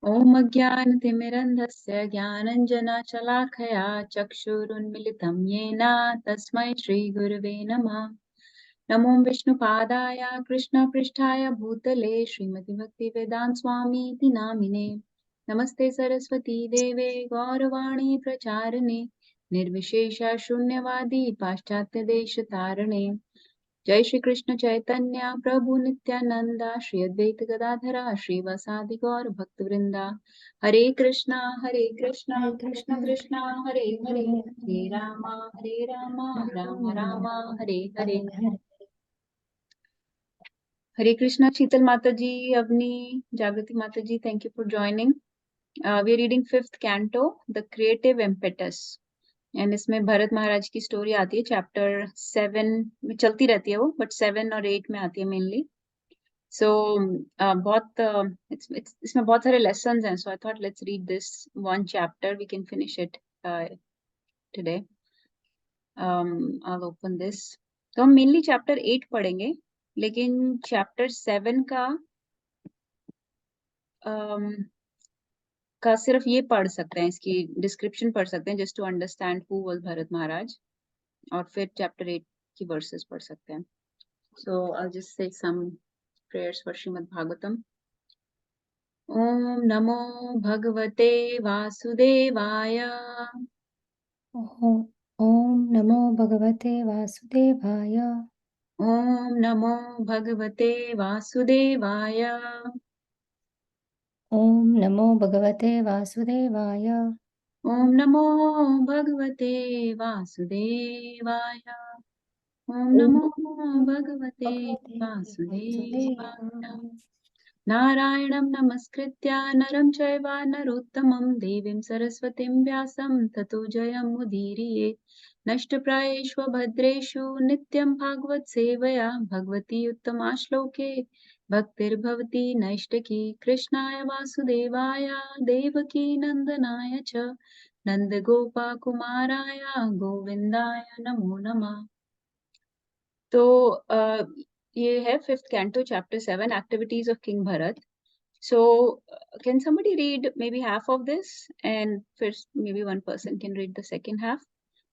ॐ अज्ञानतिमिरन्धस्य ज्ञानञ्जनशलाकया चक्षुरुन्मिलितं येन तस्मै श्रीगुरवे नमः। नमो विष्णुपादाय कृष्णपृष्ठाय भूतले श्रीमति भक्तिवेदान्त स्वामी इति नामिने। नमस्ते सरस्वती देवे गौरवाणी प्रचारिणे निर्विशेष शून्यवादी पाश्चात्य देश तारिणे। जय श्री कृष्ण चैतन्य प्रभु नित्यानंदा श्री अद्वैत गदाधरा श्रीवासादि गौर भक्तवृंदा। हरे Krishna Krishna Hare Krishna, Krishna Hare Hare, Hare हरे Ram Ram Ram Rama, Hare Hare. Hare Hare. हरे कृष्णा शीतल माता जी, Avani, Jagriti Mata ji, thank you for joining. We are reading 5th canto the creative impetus and इसमें भरत महाराज की स्टोरी आती है। चैप्टर 7 में चलती रहती है वो, बट 7 और 8 में आती है मेनली। सो बहुत इसमें बहुत सारे लेसन्स हैं, so I thought let's read this one chapter, we can finish it today. I open this. तो हम मेनली चैप्टर 8 पढ़ेंगे, लेकिन चैप्टर 7 का सिर्फ ये पढ़ सकते हैं, इसकी डिस्क्रिप्शन पढ़ सकते हैं, just to understand who was Bharat Maharaj, और फिर चैप्टर 8 की वर्सेस पढ़ सकते हैं। So I just say some prayers for Shrimad Bhagavatam. ओम नमो भगवते वासुदेवाय। Om Namo Bhagavate Vasudevaya. ओम नमो भगवते वासुदेवाय। Om Namo Bhagavate Vasudevaya. ओम नमो भगवते वासुदेवाय। ओम Om नमो Namo भगवते Bhagavate वासुदेवाय। Vasudevaya. नारायणं नमस्कृत्य नरं चैव नरोत्तमं देवीं सरस्वतीं व्यासं ततो जयमुदीरयेत्। नष्टप्रायेषु भद्रेषु नित्यं भागवत सेवया भगवती उत्तमा श्लोके भक्तिर्भवति नैष्टिकी। कृष्णाय वासुदेवाय देवकी नन्दनाय च नन्दगोपकुमाराय गोविन्दाय नमो नमः। तो ये है 5th canto chapter 7 activities of king Bharat. So can somebody read maybe half of this, and first maybe one person can read the second half.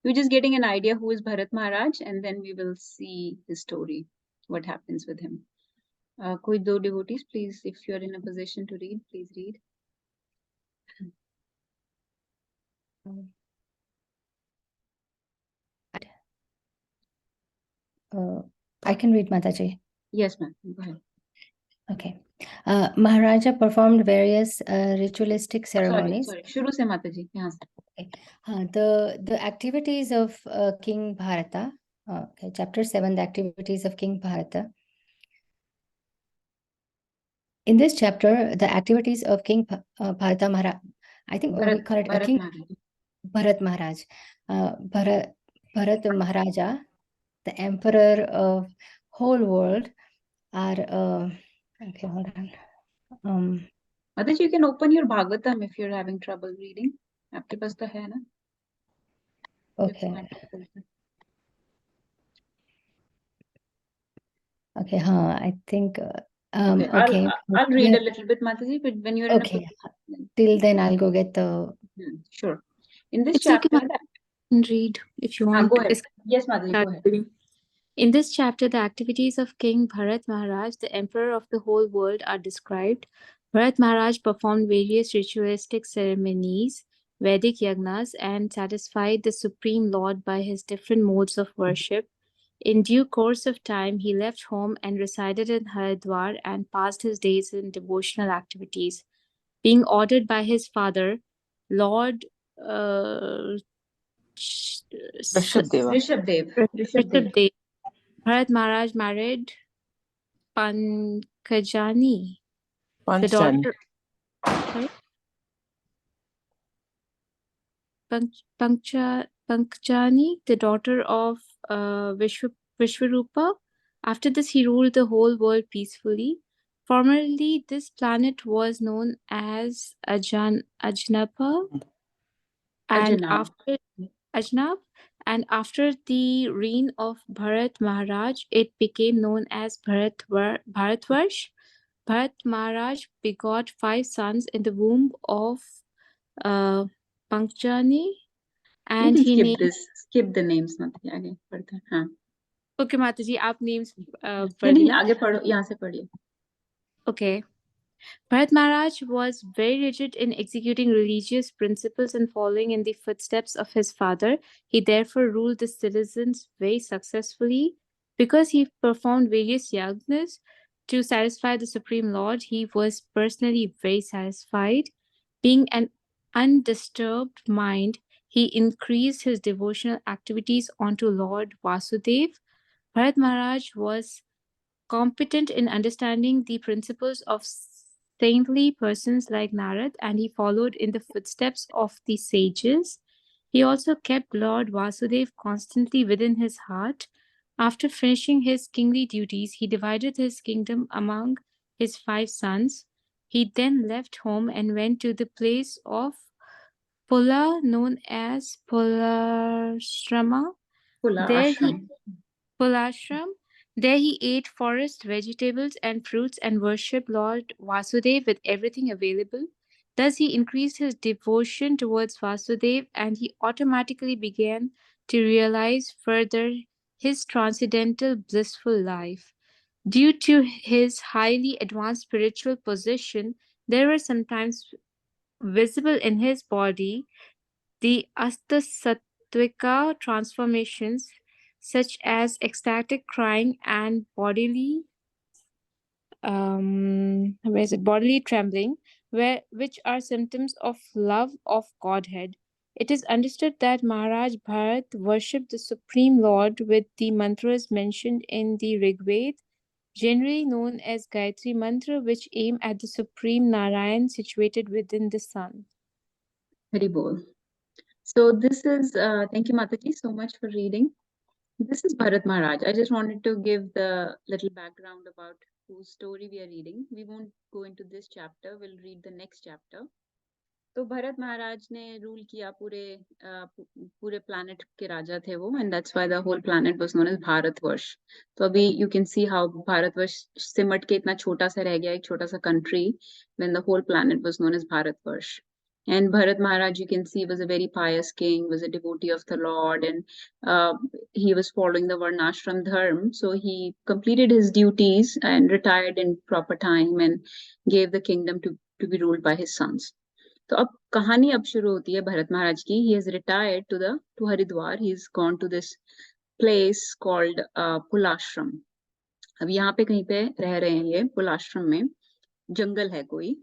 We're just getting an idea who is Bharat Maharaj, and then we will see his story, what happens with him. Koi do devotees, please, if you're in a position to read, please read. I can read, Mataji. Yes, ma'am. Go ahead. Okay. Maharaja performed various ritualistic ceremonies. Sorry. Shuru se Mataji. Yahan se. Okay. The activities of King Bharata. Okay, chapter 7, the activities of King Bharata. In this chapter, the activities of King Bharata Maharaj, I think we call it King Bharat Maharaj. Bharat Maharaja, the emperor of whole world, are okay, hold on. Mataji, you can open your Bhagavatam if you're having trouble reading. आपके पास तो है ना? Okay. Okay, I think okay. I'll read a little bit, Mataji, but when you're in a position, till then I'll go get the sure. In this chapter, okay, read if you want. Go ahead. Yes, Mataji, go ahead. In this chapter, the activities of King Bharat Maharaj, the emperor of the whole world, are described. Bharat Maharaj performed various ritualistic ceremonies, Vedic yagnas, and satisfied the Supreme Lord by his different modes of worship. In due course of time, he left home and resided in Haridwar and passed his days in devotional activities. Being ordered by his father, Lord Rishabdev, Bharat Maharaj married Pankajani, the daughter. Pankajani, the daughter of Vishwarupa. After this, he ruled the whole world peacefully. Formerly, this planet was known as Ajnab, and after the reign of Bharat Maharaj, it became known as Bharatvarsh. Bharat Maharaj begot 5 sons in the womb of Panchani, and he skip named. this. Skip the names. Mataji आगे पढ़ते हैं. हाँ. Okay, Mataji, आप names नहीं पढ़ नहीं लेना. आगे पढ़ो, यहाँ से पढ़िए. Okay. Bharat Maharaj was very rigid in executing religious principles and following in the footsteps of his father. He therefore ruled the citizens very successfully. Because he performed various yagnas to satisfy the Supreme Lord, he was personally very satisfied. Being an undisturbed mind, he increased his devotional activities onto Lord Vasudev. Bharat Maharaj was competent in understanding the principles of saintly persons like Narad, and he followed in the footsteps of the sages. He also kept Lord Vasudev constantly within his heart. After finishing his kingly duties, he divided his kingdom among his 5 sons. He then left home and went to the place of Pula, known as Pulashrama. Pula There he ashram. Pulashram. There he ate forest vegetables and fruits and worshipped Lord Vasudev with everything available. Thus he increased his devotion towards Vasudev, and he automatically began to realize further his transcendental blissful life. Due to his highly advanced spiritual position, there were sometimes visible in his body the Astasattwika transformations, such as ecstatic crying and bodily trembling, which are symptoms of love of Godhead. It is understood that Maharaj Bharat worshipped the Supreme Lord with the mantras mentioned in the Rig Veda, generally known as Gayatri Mantra, which aim at the Supreme Narayan situated within the sun. Hari Bol. So this is, thank you Mataji so much for reading. This is Bharat Maharaj. I just wanted to give the little background about whose story we are reading. We won't go into this chapter, we'll read the next chapter. तो भरत महाराज ने rule किया पूरे planet के राजा थे वो, and that's why the whole planet was known as Bharatvarsh. तो अभी you can see how Bharatvarsh सिमट के इतना छोटा सा रह गया, एक छोटा सा country, when the whole planet was known as Bharatvarsh. And Bharat Maharaj, you can see, was a very pious king, was a devotee of the Lord, and he was following the Varnashram Dharma. So he completed his duties and retired in proper time and gave the kingdom to be ruled by his sons. तो अब कहानी अब शुरू होती है भरत महाराज की. He has retired to Haridwar. He's gone to this place called पुलाश्रम. अब यहाँ पे कहीं पे रह रहे हैं ये पुलाश्रम में, जंगल है कोई.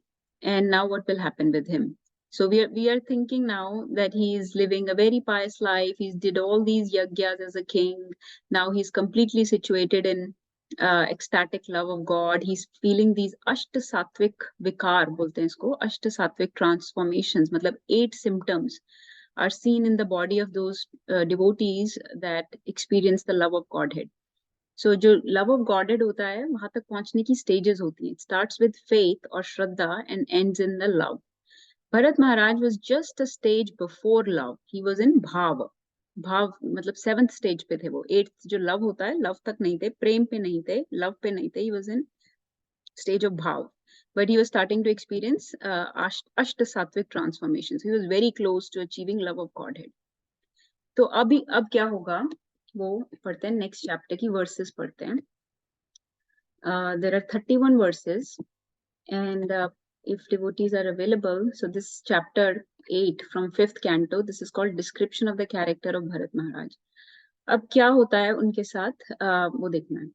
And now what will happen with him? So we are thinking now that he is living a very pious life. He did all these yagyas as a king. Now he's completely situated in ecstatic love of God. He's feeling these ashta sattvic vikar, बोलते हैं इसको, ashta sattvic transformations. मतलब 8 symptoms are seen in the body of those devotees that experience the love of Godhead. So जो love of Godhead होता है, वहां तक पहुंचने की stages होती हैं. It starts with faith or shraddha and ends in the love. Bharat Maharaj was just a stage before love. He was in bhav. भाव मतलब 7th stage पे थे वो. 8th जो love होता है, love तक नहीं थे, प्रेम पे नहीं थे, love पे नहीं थे. He was in stage of bhav, but he was starting to experience ashta sattvic transformations. He was very close to achieving love of Godhead. तो अब क्या होगा वो पढ़ते हैं, नेक्स्ट चैप्टर की वर्सेस पढ़ते हैं. There are 31 verses, and if devotees are available, so this chapter 8 from 5th canto, this is called Description of the Character of Bharat Maharaj. अब क्या होता है उनके साथ वो देखना है.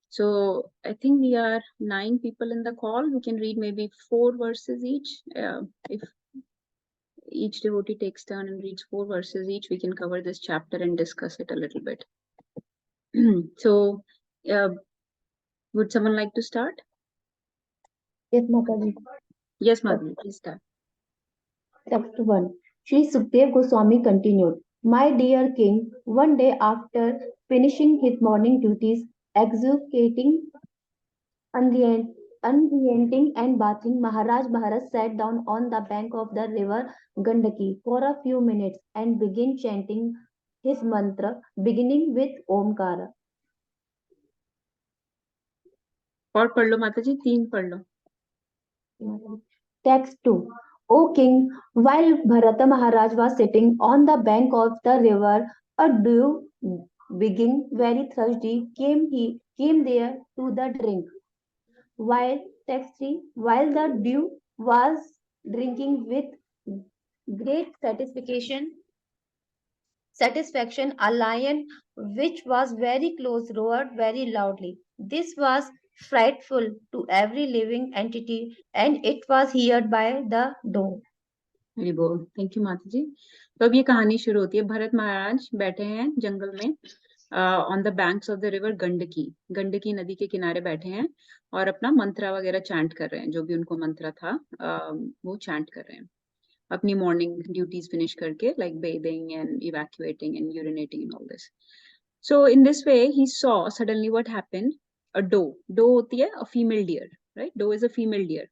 So I think we are 9 people in the call. We can read maybe 4 verses each. If each devotee takes turn and reads 4 verses each, we can cover this chapter and discuss it a little bit. So would someone like to start? Yes, Mataji. Yes, Madhu, please start. Chapter 1. Sri Sukhdev Goswami continued. My dear king, one day after finishing his morning duties, executing, unrelenting and bathing, Maharaj Bharat sat down on the bank of the river Gandaki for a few minutes and began chanting his mantra, beginning with Omkara. और पढ़ लो माता जी, 3 पढ़ लो. Text 2. O king, while Bharata Maharaj was sitting on the bank of the river, a dew, being very thirsty, came there to the drink. While text 3. While the dew was drinking with great satisfaction, a lion which was very close roared very loudly. This was frightful to every living entity, and it was heard by the doe. Very good, thank you माता जी। तो अब ये कहानी शुरू होती है। भरत महाराज बैठे हैं जंगल में on the banks of the river Gandaki, Gandaki नदी के किनारे बैठे हैं और अपना मंत्रा वगैरह चैंट कर रहे हैं, जो भी उनको मंत्रा था वो चैंट कर रहे हैं अपनी मॉर्निंग ड्यूटीज फिनिश करके, like bathing and evacuating and urinating and all this. So in this way he saw suddenly what happened, a doe, doe होती है a female deer, right? Doe is a female deer.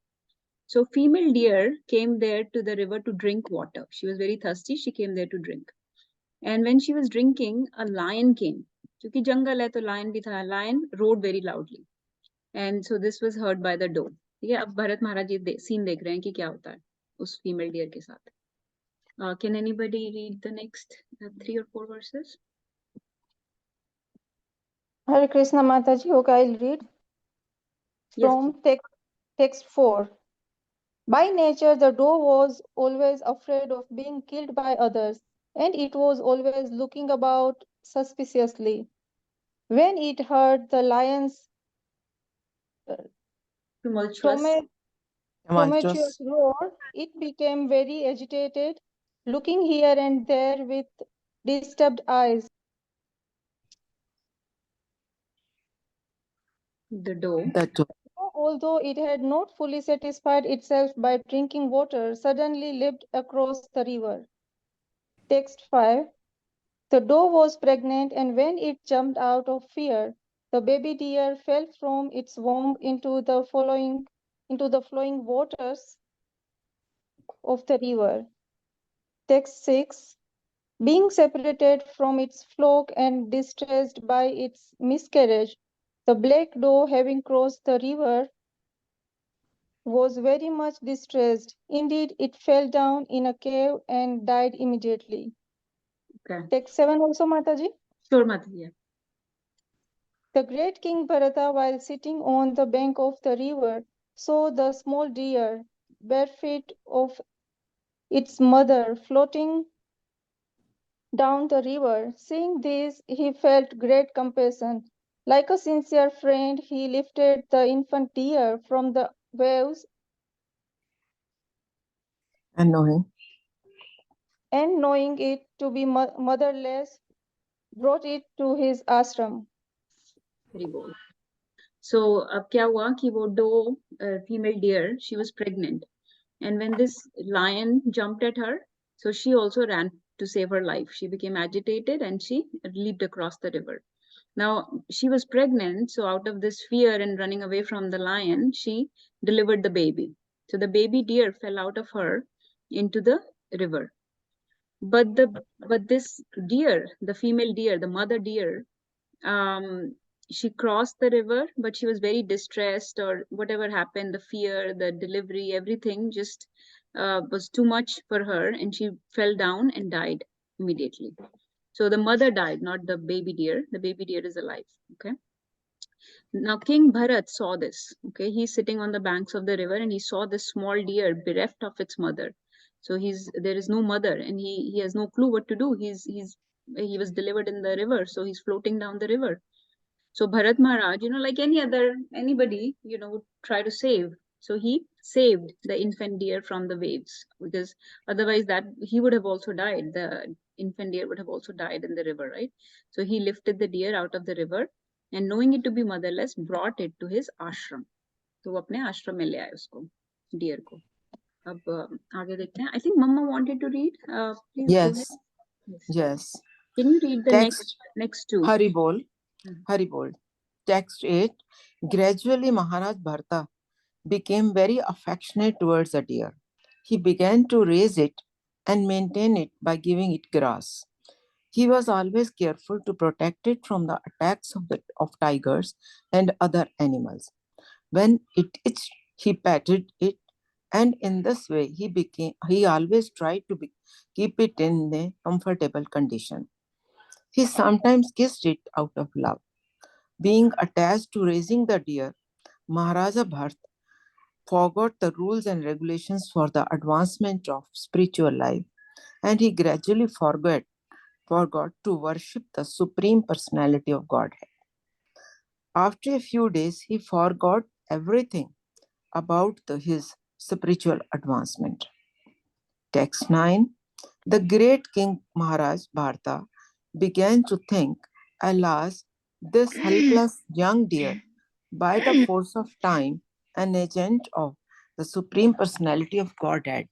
So female deer came there to the river to drink water. She was very thirsty. She came there to drink. And when she was drinking, a lion came. क्योंकि जंगल है तो lion भी था. Lion roared very loudly. And so this was heard by the doe. ठीक है, अब भरत महाराज ये scene देख रहे हैं कि क्या होता है उस female deer के साथ. Can anybody read the next 3 or 4 verses? Hare Krishna Mataji, okay, I'll read from text 4. By nature, the doe was always afraid of being killed by others, and it was always looking about suspiciously. When it heard the lion's tumultuous roar, it became very agitated, looking here and there with disturbed eyes. The doe, although it had not fully satisfied itself by drinking water, suddenly leaped across the river. Text 5. The doe was pregnant, and when it jumped out of fear, the baby deer fell from its womb into the flowing waters of the river. Text 6. Being separated from its flock and distressed by its miscarriage, the black doe, having crossed the river, was very much distressed. Indeed, it fell down in a cave and died immediately. Okay. Text 7 also, Mataji. Sure, Mataji. The great King Bharata, while sitting on the bank of the river, saw the small deer, bare feet of its mother, floating down the river. Seeing this, he felt great compassion. Like a sincere friend, he lifted the infant deer from the waves and knowing it to be motherless, brought it to his ashram. Very good. So अब क्या हुआ कि वो doe, female deer, she was pregnant, and when this lion jumped at her, so she also ran to save her life. She became agitated and she leaped across the river. Now she was pregnant, so out of this fear and running away from the lion, she delivered the baby. So the baby deer fell out of her into the river. But this deer, the female deer, the mother deer, she crossed the river, but she was very distressed, or whatever happened, the fear, the delivery, everything just was too much for her, and she fell down and died immediately. So the mother died, not the baby deer. The baby deer is alive. Okay. Now King Bharat saw this. Okay, he's sitting on the banks of the river and he saw this small deer bereft of its mother. So there is no mother, and he has no clue what to do. He was delivered in the river, so he's floating down the river. So Bharat Maharaj, like anybody, would try to save. So he saved the infant deer from the waves, because otherwise that he would have also died. The infant deer would have also died in the river, right? So he lifted the deer out of the river, and knowing it to be motherless, brought it to his ashram. तो वो अपने आश्रम में ले आए उसको, deer को. अब आगे देखते हैं. I think Mama wanted to read. Please go ahead. Yes. Can you read the next two? Hari bol. Text 8. Gradually, Maharaj Bharata became very affectionate towards the deer. He began to raise it and maintain it by giving it grass. He was always careful to protect it from the attacks of tigers and other animals. When it itched, he patted it And in this way, he always tried to keep it in a comfortable condition. He sometimes kissed it out of love. Being attached to raising the deer, Maharaja Bharat forgot the rules and regulations for the advancement of spiritual life, and he gradually forgot to worship the Supreme Personality of Godhead. After a few days, he forgot everything about his spiritual advancement. Text 9. The great King Maharaj Bharata began to think, alas, this helpless young deer, by the force of time, an agent of the Supreme Personality of Godhead,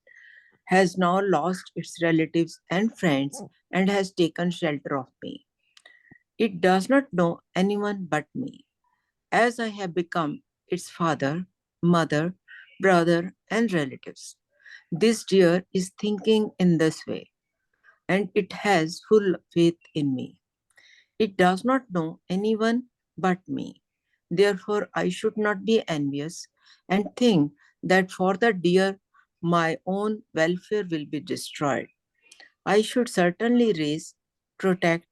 has now lost its relatives and friends and has taken shelter of me. It does not know anyone but me, as I have become its father, mother, brother, and relatives. This deer is thinking in this way, and it has full faith in me. It does not know anyone but me. Therefore, I should not be envious and think that for the deer, my own welfare will be destroyed. I should certainly raise, protect,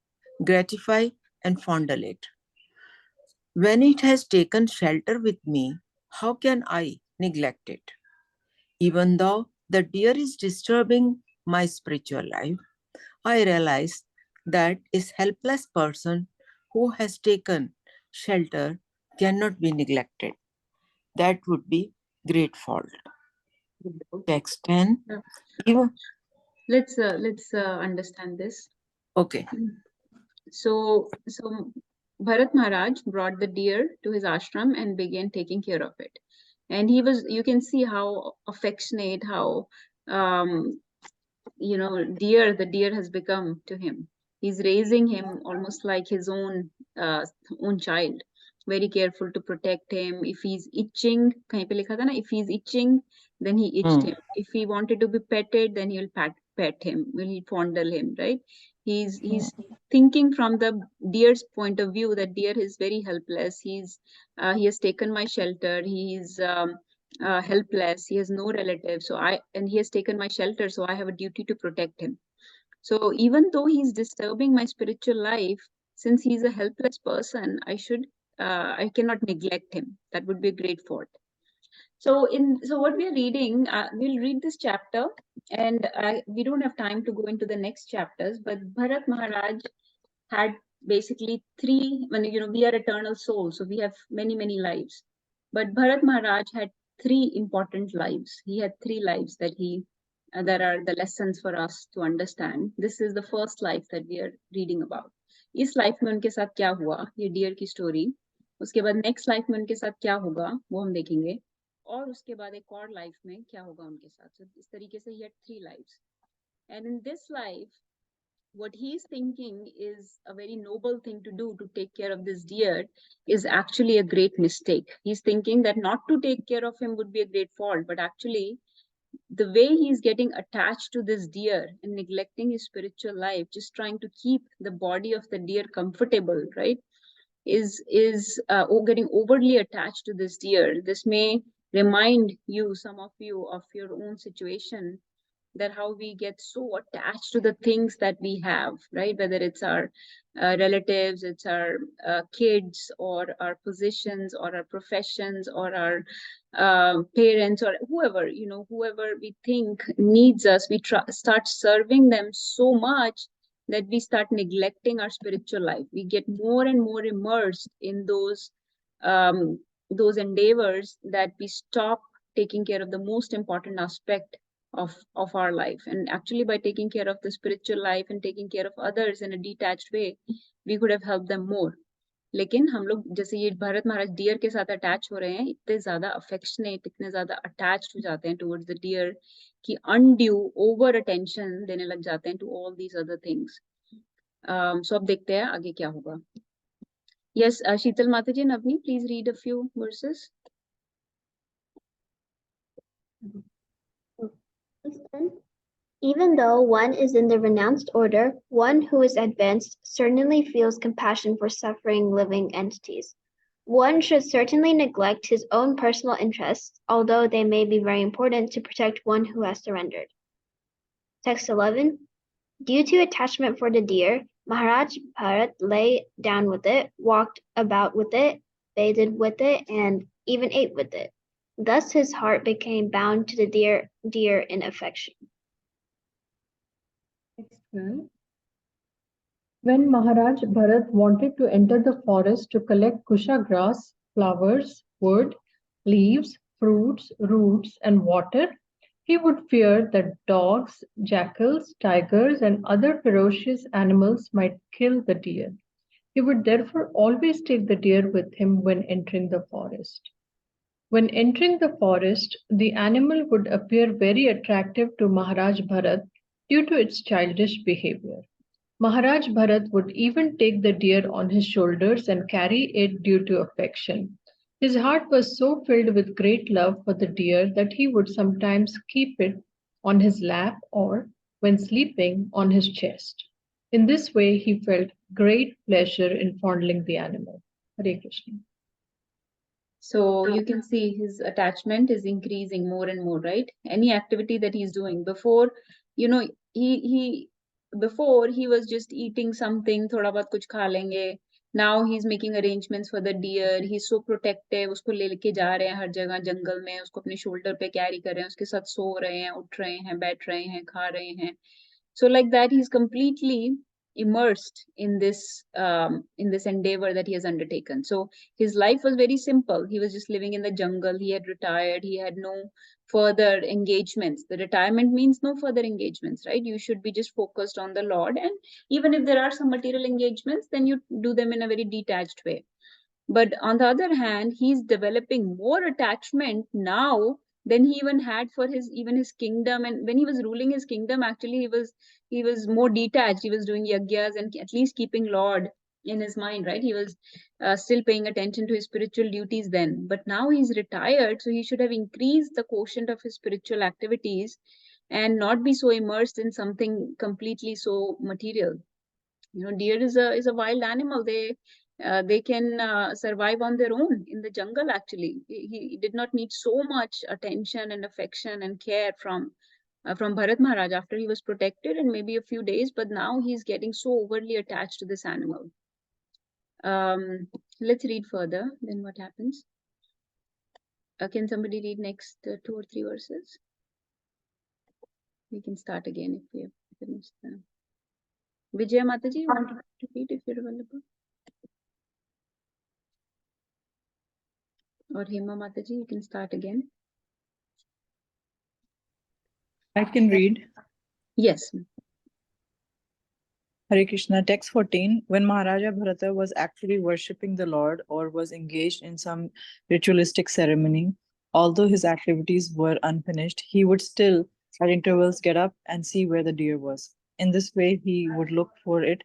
gratify, and fondle it. When it has taken shelter with me, how can I neglect it? Even though the deer is disturbing my spiritual life, I realize that a helpless person who has taken shelter cannot be neglected. That would be great fault. Text 10. Yeah. Even, Let's understand this. okay. So Bharat Maharaj brought the deer to his ashram and began taking care of it. And you can see how affectionate, how the deer has become to him. He's raising him almost like his own child. Very careful to protect him. If he's itching, kahin pe likha tha na, if he's itching, then he itched him. If he wanted to be petted, then he'll pet him, will fondle him, right? He's thinking from the deer's point of view that deer is very helpless. He has taken my shelter. He's helpless. He has no relatives. And he has taken my shelter, so I have a duty to protect him. So even though he's disturbing my spiritual life, since he's a helpless person, I cannot neglect him. That would be a great fault. So what we are reading, we'll read this chapter, and we don't have time to go into the next chapters. But Bharat Maharaj had basically three. We are eternal souls, so we have many lives. But Bharat Maharaj had three important lives. He had three lives that are the lessons for us to understand. This is the first life that we are reading about. इस life में उनके साथ क्या हुआ, ये dear की story. उसके बाद नेक्स्ट लाइफ में उनके साथ क्या होगा वो हम देखेंगे, और उसके बाद एक और लाइफ में क्या होगा उनके साथ. So इस तरीके से he had three lives. And in this life, what he's thinking is a very noble thing to do, to take care of this deer, is actually a great mistake. He's thinking that not to take care of him would be a great fault, but actually the way he's getting attached to this deer and neglecting his spiritual life, just trying to keep the body of the deer comfortable, right, is getting overly attached to this deer. This may remind you, some of you, of your own situation, that how we get so attached to the things that we have, right? Whether it's our relatives, it's our kids, or our positions, or our professions, or our parents, or whoever, whoever we think needs us, we start serving them so much that we start neglecting our spiritual life. We get more and more immersed in those endeavors that we stop taking care of the most important aspect of our life. And actually, by taking care of the spiritual life and taking care of others in a detached way, we could have helped them more. लेकिन हम लोग जैसे ये भारत महाराज dear के साथ attach हो रहे हैं, इतने ज्यादा अफेक्शनेट, इतने ज्यादा अटैच्ड हो जाते हैं टुवर्ड्स द डियर कि अनड्यू ओवर अटेंशन देने लग जाते हैं to all these other things. So अब देखते हैं आगे क्या होगा. Yes, Sheetal Mataji, Navni, please read a few verses. Even though one is in the renounced order, one who is advanced certainly feels compassion for suffering living entities. One should certainly neglect his own personal interests, although they may be very important to protect one who has surrendered. Text 11. Due to attachment for the deer, Maharaj Bharat lay down with it, walked about with it, bathed with it, and even ate with it. Thus his heart became bound to the deer in affection. Text 12. When Maharaj Bharat wanted to enter the forest to collect kusha grass, flowers, wood, leaves, fruits, roots, and water, he would fear that dogs, jackals, tigers, and other ferocious animals might kill the deer. He would therefore always take the deer with him when entering the forest. When entering the forest, the animal would appear very attractive to Maharaj Bharat due to its childish behavior. Maharaj Bharat would even take the deer on his shoulders and carry it due to affection. His heart was so filled with great love for the deer that he would sometimes keep it on his lap or, when sleeping, on his chest. In this way, he felt great pleasure in fondling the animal. Hare Krishna. So you can see his attachment is increasing more and more, right? Any activity that he's doing before, you know, he before he was just eating something, thoda bahut kuch kha lenge. Now he's making arrangements for the deer. He's so protective. उसको लेके जा रहे हैं हर जगह जंगल में, उसको अपने shoulder पे carry कर रहे हैं, उसके साथ सो रहे हैं, उठ रहे हैं, बैठ रहे हैं, खा रहे हैं. So like that, he's completely immersed in this endeavor that he has undertaken. So his life was very simple. He was just living in the jungle. He had retired. He had no further engagements. The retirement means no further engagements, right? You should be just focused on the Lord. And even if there are some material engagements, then you do them in a very detached way. But on the other hand, he's developing more attachment now than he even had for his kingdom. And when he was ruling his kingdom, actually he was more detached. He was doing yagyas and at least keeping Lord in his mind, right? He was still paying attention to his spiritual duties then. But now he's retired, so he should have increased the quotient of his spiritual activities and not be so immersed in something completely so material. Deer is a wild animal. They can survive on their own in the jungle. Actually, he did not need so much attention and affection and care from Bharat Maharaj after he was protected and maybe a few days. But now he's getting so overly attached to this animal. Let's read further. Then what happens? Can somebody read next 2 or 3 verses? We can start again if we have finished them. Vijaya Mataji, you want to read if you're available? Or Hema Mataji, you can start again. I can read. Yes. Hare Krishna. Text 14. When Maharaja Bharata was actually worshipping the Lord or was engaged in some ritualistic ceremony, although his activities were unfinished, he would still at intervals get up and see where the deer was. In this way, he would look for it,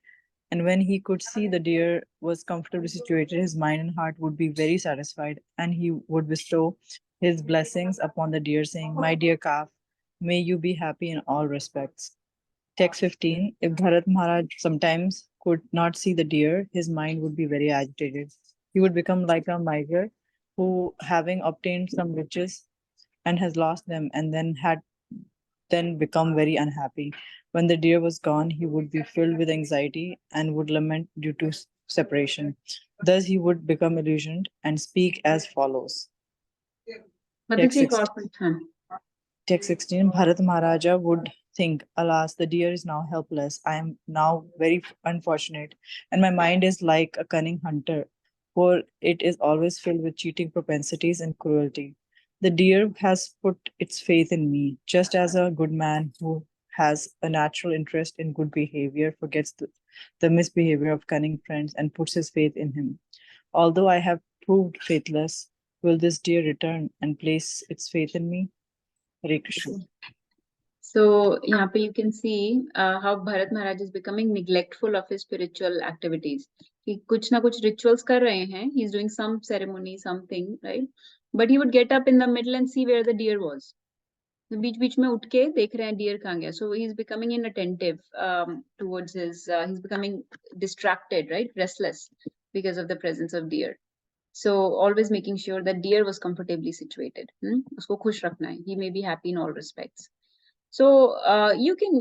and when he could see the deer was comfortably situated, his mind and heart would be very satisfied, and he would bestow his blessings upon the deer, saying, "My dear calf, may you be happy in all respects." Text 15. If Bharat Maharaj sometimes could not see the deer, his mind would be very agitated. He would become like a miser who, having obtained some riches and has lost them, and then become very unhappy. When the deer was gone, he would be filled with anxiety and would lament due to separation. Thus he would become illusioned and speak as follows. Text 16. Bharat Maharaja would think, "Alas, the deer is now helpless. I am now very unfortunate, and my mind is like a cunning hunter, for it is always filled with cheating propensities and cruelty. The deer has put its faith in me, just as a good man who has a natural interest in good behavior forgets the misbehavior of cunning friends and puts his faith in him. Although I have proved faithless, will this deer return and place its faith in me?" Hare Krishna. So यहाँ पे you can see how Bharat Maharaj is becoming neglectful of his spiritual activities. कि कुछ ना कुछ rituals कर रहे हैं. He's doing some ceremony, something, right? But he would get up in the middle and see where the deer was. बीच-बीच में उठ के देख रहे हैं deer कहाँ गया. So he's becoming inattentive towards his. He's becoming distracted, right? Restless because of the presence of deer. So always making sure that deer was comfortably situated. Usko khush rakhna hai. He may be happy in all respects. So you can,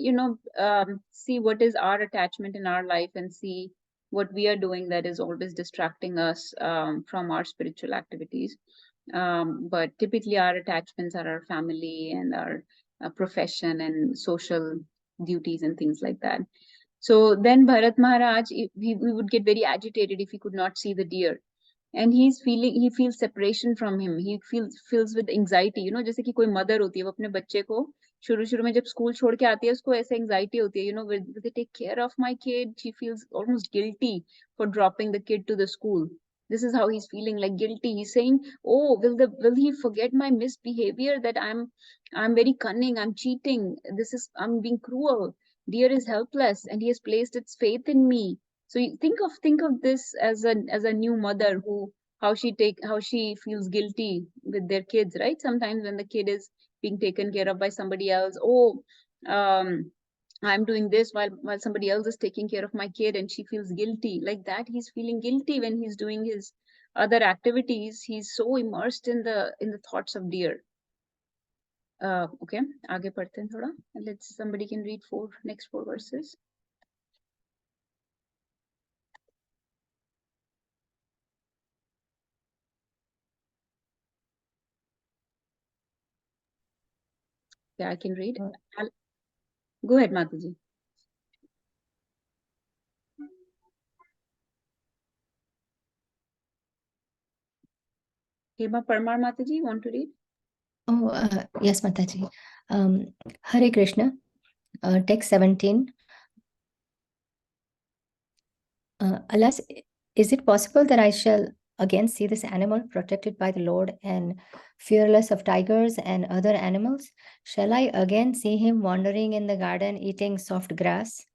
see what is our attachment in our life and see what we are doing that is always distracting us from our spiritual activities. But typically our attachments are our family and our profession and social duties and things like that. So then Bharat Maharaj, we would get very agitated if he could not see the deer. And he feels separation from him. He feels with anxiety, जैसे कि कोई mother होती है, वो अपने बच्चे को शुरू में जब स्कूल छोड़ के आती है, उसको ऐसे एंजाइटी होती है, will they take care of my kid? She feels almost guilty for dropping the kid to the school. This is how he's feeling, like guilty. He's saying, oh, will he forget my misbehavior, that I'm very cunning, I'm cheating, I'm being cruel. Deer is helpless and he has placed its faith in me. So you think of this as a new mother how she feels guilty with their kids, right? Sometimes when the kid is being taken care of by somebody else, I'm doing this while somebody else is taking care of my kid, and she feels guilty. Like that, he's feeling guilty when he's doing his other activities. He's so immersed in the thoughts of deer. Okay, आगे पढ़ते हैं थोड़ा. Somebody can read next four verses. Yeah, I can read. Go ahead, Mataji. Hema Parmar Mataji, you want to read? Oh, yes, Mataji. Hare Krishna, text 17. Alas, is it possible that I shall again see this animal protected by the Lord and fearless of tigers and other animals? Shall I again see him wandering in the garden eating soft grass?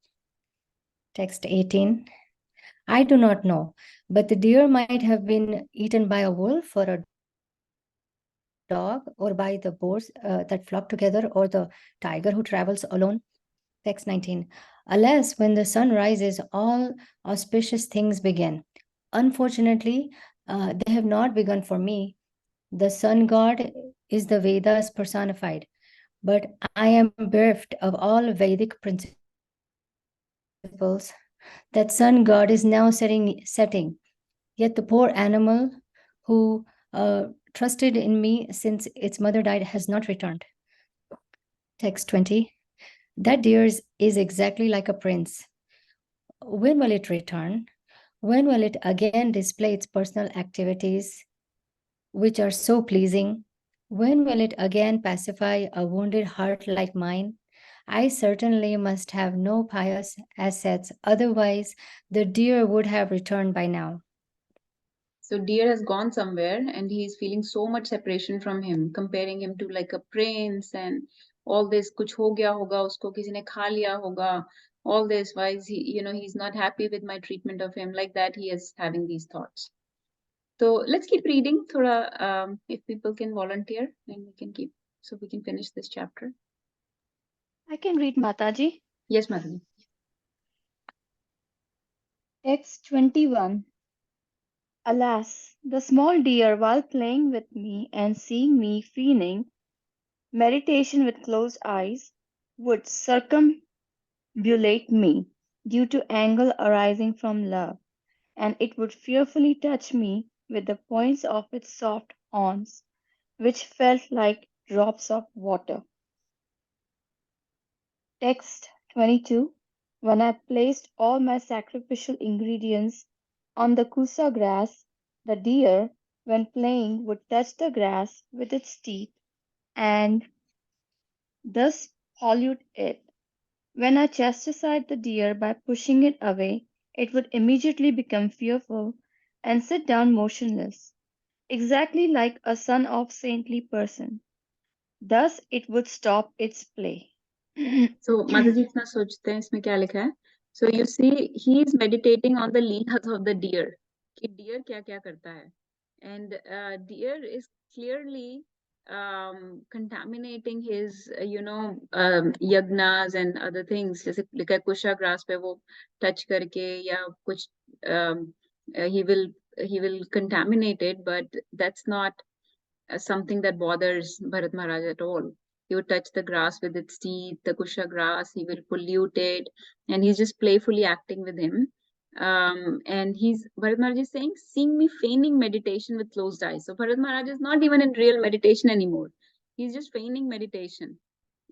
Text 18. I do not know, but the deer might have been eaten by a wolf or a dog, or by the boars that flock together, or the tiger who travels alone. Text 19. Alas, when the sun rises, all auspicious things begin. Unfortunately, they have not begun for me. The sun god is the Vedas personified, but I am bereft of all Vedic principles. That sun god is now setting. Yet the poor animal who trusted in me since its mother died has not returned. Text 20. That deer is exactly like a prince. When will it return? When will it again display its personal activities, which are so pleasing? When will it again pacify a wounded heart like mine? I certainly must have no pious assets, otherwise the deer would have returned by now. So deer has gone somewhere and he's feeling so much separation from him, comparing him to like a prince and all this, kuch ho gaya hoga, usko kisi ne kha liya hoga, all this. Why is he, he's not happy with my treatment of him, like that he is having these thoughts. So let's keep reading. Thoda, if people can volunteer, then we can finish this chapter. I can read, Mataji. Yes, Mataji. Text 21. Alas, the small deer, while playing with me and seeing me feigning meditation with closed eyes, would circumambulate me due to anger arising from love, and it would fearfully touch me with the points of its soft horns, which felt like drops of water. Text 22. When I placed all my sacrificial ingredients on the kusa grass, the deer, when playing, would touch the grass with its teeth and thus pollute it. When I chastised the deer by pushing it away, it would immediately become fearful and sit down motionless, exactly like a son of saintly person. Thus it would stop its play. So Mataji, itna sochte hain isme kya likha hai? So you see, he is meditating on the leelas of the deer. कि deer क्या क्या करता है, and deer is clearly contaminating his yagnas and other things. जैसे लिखा है kusha grass पे वो touch करके या कुछ he will contaminate it, but that's not something that bothers Bharat Maharaj at all. He would touch the grass with its teeth, the kusha grass, he will pollute it, and he's just playfully acting with him. And Bharat Maharaj is saying, seeing me feigning meditation with closed eyes. So Bharat Maharaj is not even in real meditation anymore. He's just feigning meditation.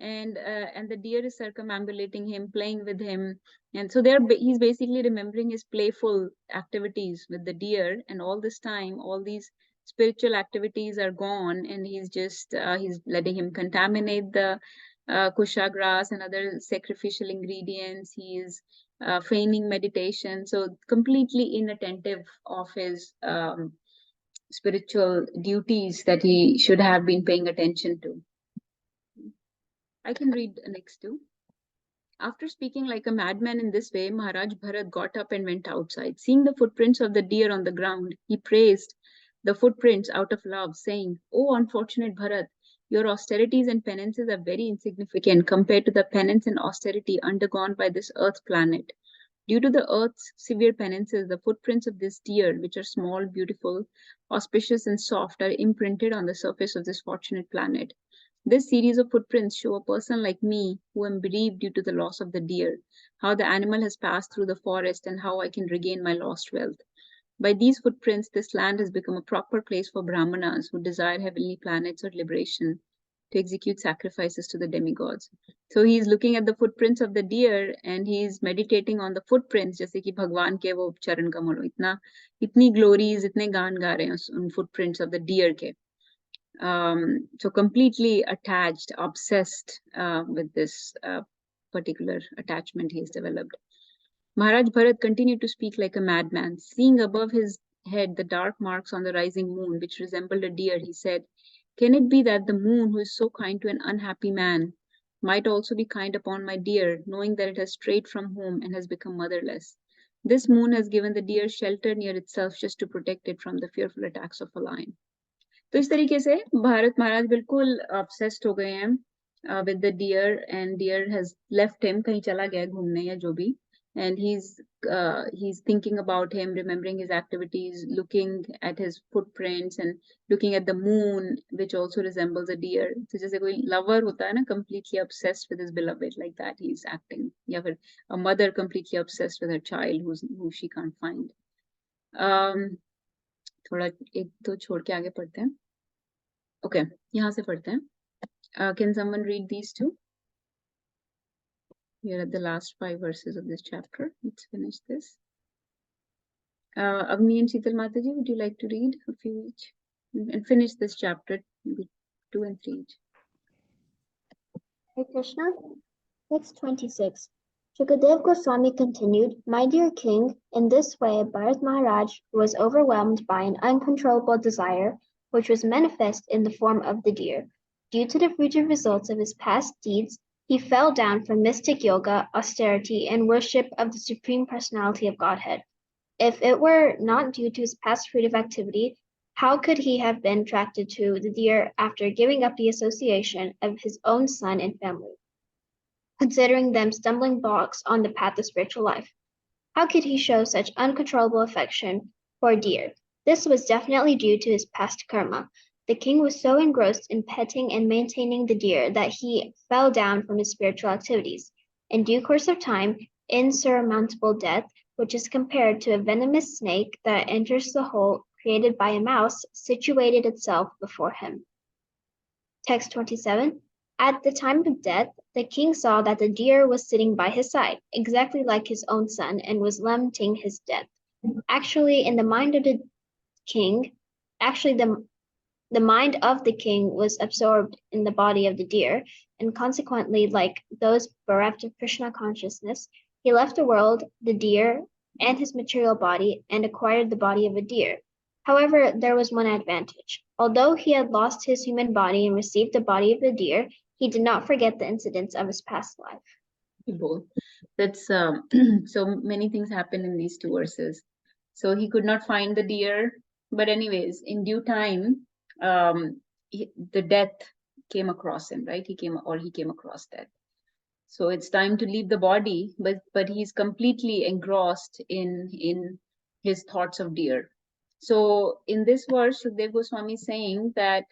And the deer is circumambulating him, playing with him. And so he's basically remembering his playful activities with the deer. And all this time, all these spiritual activities are gone, and he's just he's letting him contaminate the kusha grass and other sacrificial ingredients. He is feigning meditation, so completely inattentive of his spiritual duties that he should have been paying attention to. I can read next too. After speaking like a madman in this way, Maharaj Bharat got up and went outside. Seeing the footprints of the deer on the ground, he praised the footprints out of love, saying, "Oh, unfortunate Bharat, your austerities and penances are very insignificant compared to the penance and austerity undergone by this earth planet. Due to the earth's severe penances, the footprints of this deer, which are small, beautiful, auspicious, and soft, are imprinted on the surface of this fortunate planet. This series of footprints show a person like me, who am bereaved due to the loss of the deer, how the animal has passed through the forest, and how I can regain my lost wealth. By these footprints, this land has become a proper place for Brahmanas who desire heavenly planets or liberation to execute sacrifices to the demigods." So he's looking at the footprints of the deer and he's meditating on the footprints, जैसे कि भगवान के वो चरण कमल, इतनी glories, इतने गान गा रहे हैं उन footprints of the deer के. So completely attached, obsessed with this particular attachment he has developed. Maharaj Bharat continued to speak like a madman. Seeing above his head the dark marks on the rising moon, which resembled a deer, he said, "Can it be that the moon, who is so kind to an unhappy man, might also be kind upon my deer, knowing that it has strayed from home and has become motherless? This moon has given the deer shelter near itself just to protect it from the fearful attacks of a lion." तो इस तरीके से भारत महाराज बिल्कुल obsessed हो गए हैं with the deer, and deer has left him, कहीं चला गया घूमने या जो भी, and he's thinking about him, remembering his activities, looking at his footprints and looking at the moon, which also resembles a deer. So जैसे कोई lover होता है ना, completely obsessed with his beloved, like that he's acting. या फिर a mother completely obsessed with her child who she can't find. थोड़ा एक तो छोड़ के आगे पढ़ते हैं. Okay, यहाँ से पढ़ते हैं. Can someone read these two? We are at the last 5 verses of this chapter. Let's finish this. Agni and Sheetal Mataji, would you like to read a few each? And finish this chapter, 2 and 3 each. Hare Krishna. Text 26. Shukadev Goswami continued, "My dear king, in this way Bharat Maharaj was overwhelmed by an uncontrollable desire, which was manifest in the form of the deer. Due to the future results of his past deeds, he fell down from mystic yoga, austerity, and worship of the Supreme Personality of Godhead. If it were not due to his past fruitive activity, how could he have been attracted to the deer after giving up the association of his own son and family, considering them stumbling blocks on the path of spiritual life? How could he show such uncontrollable affection for deer? This was definitely due to his past karma. The king was so engrossed in petting and maintaining the deer that he fell down from his spiritual activities. In due course of time, insurmountable death, which is compared to a venomous snake that enters the hole created by a mouse, situated itself before him." Text 27. At the time of death, the king saw that the deer was sitting by his side, exactly like his own son, and was lamenting his death. Actually, in the mind of the king, the mind of the king was absorbed in the body of the deer, and consequently, like those bereft of Krishna consciousness, he left the world, the deer, and his material body, and acquired the body of a deer. However, there was one advantage. Although he had lost his human body and received the body of the deer, he did not forget the incidents of his past life. Both. That's so many things happen in these 2 verses. So he could not find the deer, but anyways, in due time, the death came across him, right? He came across death. So it's time to leave the body, but he's completely engrossed in his thoughts of deer. So in this verse, Shukdev Goswami is saying that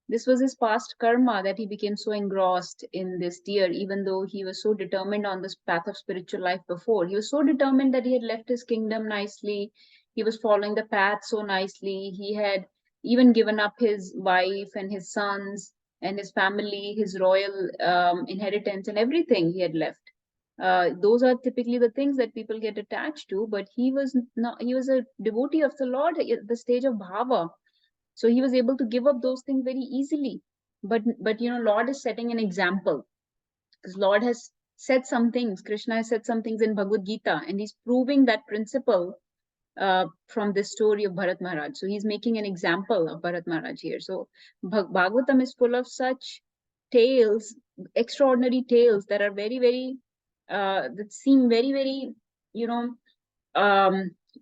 this was his past karma, that he became so engrossed in this deer, even though he was so determined on this path of spiritual life before. He was so determined that he had left his kingdom nicely. He was following the path so nicely. He had even given up his wife and his sons and his family, his royal inheritance and everything he had left. Those are typically the things that people get attached to, but he was not, he was a devotee of the Lord at the stage of bhava. So he was able to give up those things very easily. But you know, Lord is setting an example, because Lord has said some things, Krishna has said some things in Bhagavad Gita, and he's proving that principle from this story of Bharat Maharaj. So he's making an example of Bharat Maharaj here. So Bhagavatam is full of such tales, extraordinary tales that are very, very, that seem very, very, you know,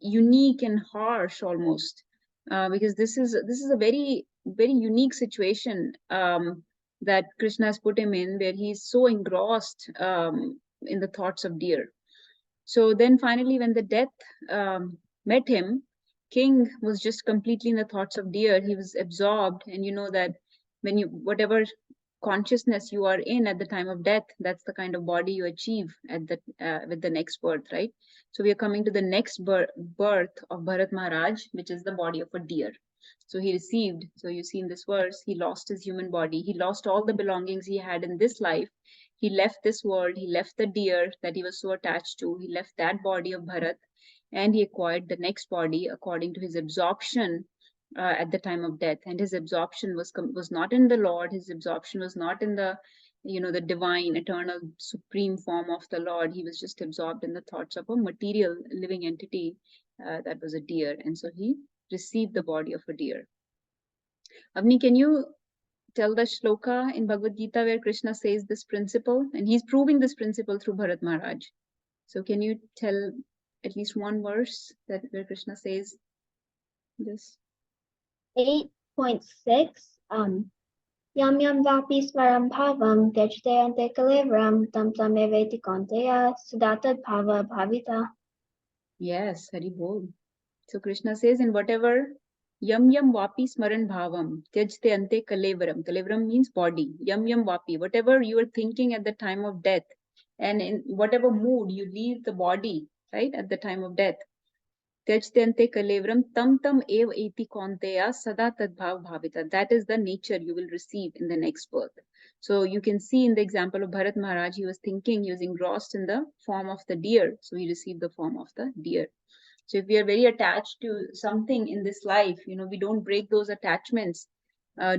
unique and harsh almost, because this is a very, very unique situation that Krishna has put him in, where he's so engrossed in the thoughts of deer. So then finally, when the death met him, King was just completely in the thoughts of deer. He was absorbed, and you know that when you, whatever consciousness you are in at the time of death, that's the kind of body you achieve at the with the next birth, right? So we are coming to the next birth of Bharat Maharaj, which is the body of a deer. So he received, so you see in this verse, he lost his human body. He lost all the belongings he had in this life. He left this world. He left the deer that he was so attached to. He left that body of Bharat, and he acquired the next body according to his absorption at the time of death. And his absorption was not in the Lord. His absorption was not in the, you know, the divine, eternal, supreme form of the Lord. He was just absorbed in the thoughts of a material living entity that was a deer. And so he received the body of a deer. Avni, can you tell the shloka in Bhagavad Gita where Krishna says this principle? And he's proving this principle through Bharat Maharaj. So can you tell at least one verse that where Krishna says this? 8.6 Yam yam vapi smaram bhavam tyajte ante kalevram tam tameveti konteya sudatad bhava bhavita. Yes, Hari Bol. So Krishna says, in whatever yam yam vapi smaran bhavam tyajte ante kalevram. Kalevram means body. Yam yam vapi, whatever you are thinking at the time of death, and in whatever mood you leave the body, right, at the time of death. Tyajte ante kalevram tam tam ev eti konteya sada tadbhav bhavita. That is the nature you will receive in the next birth. So you can see in the example of Bharat Maharaj, he was thinking, he was engrossed in the form of the deer. So he received the form of the deer. So if we are very attached to something in this life, you know, we don't break those attachments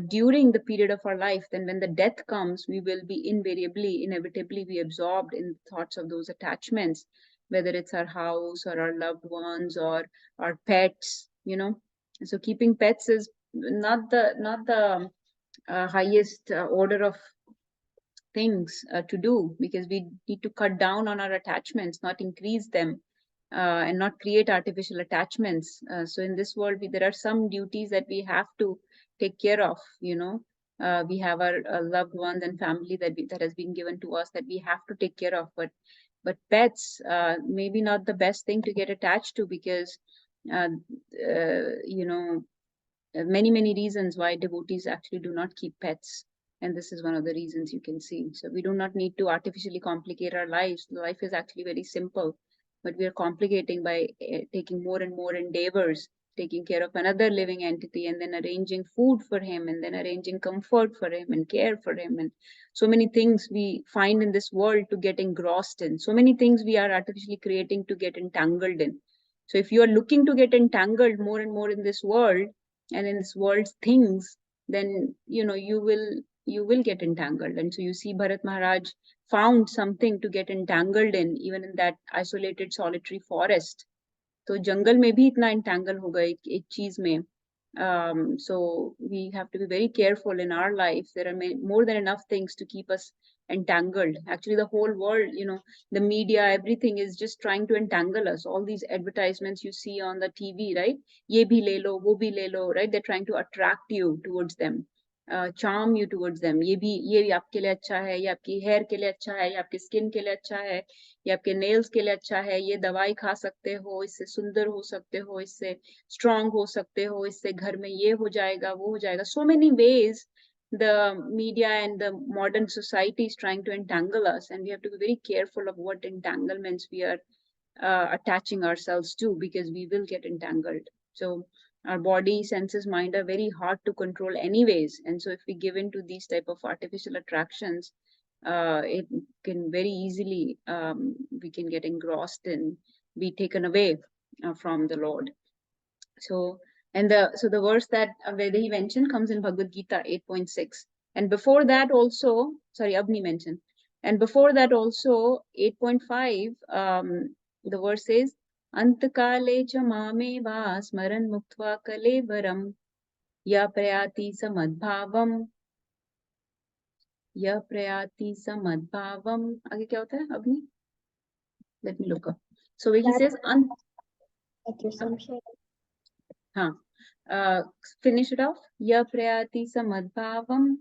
during the period of our life, then when the death comes, we will be inevitably be absorbed in thoughts of those attachments, whether it's our house or our loved ones or our pets, you know. So keeping pets is not the highest order of things to do, because we need to cut down on our attachments, not increase them, and not create artificial attachments. So in this world, there are some duties that we have to take care of, you know. We have our loved ones and family that has been given to us that we have to take care of, but pets maybe not the best thing to get attached to, because you know, many reasons why devotees actually do not keep pets, and this is one of the reasons you can see. So we do not need to artificially complicate our lives. Life is actually very simple, but we are complicating by taking more and more endeavors, taking care of another living entity, and then arranging food for him, and then arranging comfort for him and care for him, and so many things we find in this world to get engrossed in. So many things we are artificially creating to get entangled in. So if you are looking to get entangled more and more in this world and in this world's things, then you know you will get entangled. And so you see Bharat Maharaj found something to get entangled in, even in that isolated solitary forest. तो जंगल में भी इतना entangle हो गए एक चीज में. So we have to be very careful in our life. There are more than enough things to keep us entangled. Actually, the whole world, you know, the media, everything is just trying to entangle us. All these advertisements you see on the TV, right? Ye bhi le lo, wo bhi le lo, right? They're trying to attract you towards them. charm you towards them. ये भी आपके लिए अच्छा है, ये आपकी hair के लिए अच्छा है, ये आपकी skin के लिए अच्छा है, ये आपके nails के लिए अच्छा है, ये दवाई खा सकते हो, इससे सुंदर हो सकते हो, इससे strong हो सकते हो, इससे घर में ये हो जाएगा, वो हो जाएगा. So many ways the media and the modern society is trying to entangle us, and we have to be very careful of what entanglements we are attaching ourselves to, because we will get entangled. So our body, senses, mind are very hard to control anyways, and so if we give in to these type of artificial attractions, it can very easily we can get engrossed and be taken away from the Lord. So the verse that Vedahi mentioned comes in Bhagavad Gita 8.6, and before that also, sorry, Abni mentioned, and before that also 8.5, the verse says, Antakale cha mame va smaran muktva kalevaram ya prayati samadbhavam ya prayati samadbhavam. आगे क्या होता है Abni? Let me look up. So he says finish it off. Ya prayati samadbhavam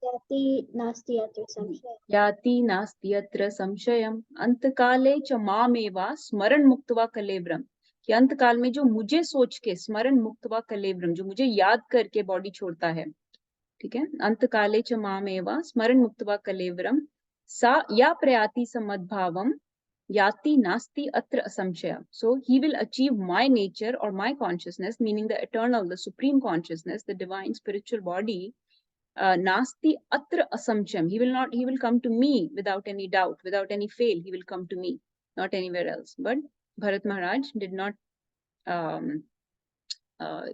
Yati nasti atra samshaya. याति नास्ति अत्र संशयम अंतकाले च मामेवा स्मरण मुक्त्वा कलेवरम, कि अंत काल में जो मुझे सोच के स्मरण मुक्त्वा कलेवरम, जो मुझे याद करके बॉडी छोड़ता है, ठीक है, अंतकाले च मामेवा स्मरण मुक्त्वा कलेवरम सा या प्रयाति समद्भावम याति नास्ति अत्र असंशय. So he will achieve my nature or my consciousness, meaning the eternal, the supreme consciousness, the divine spiritual body. Nasti atra asamsham. He will come to me without any doubt, without any fail. He will come to me, not anywhere else. But Bharat Maharaj did not,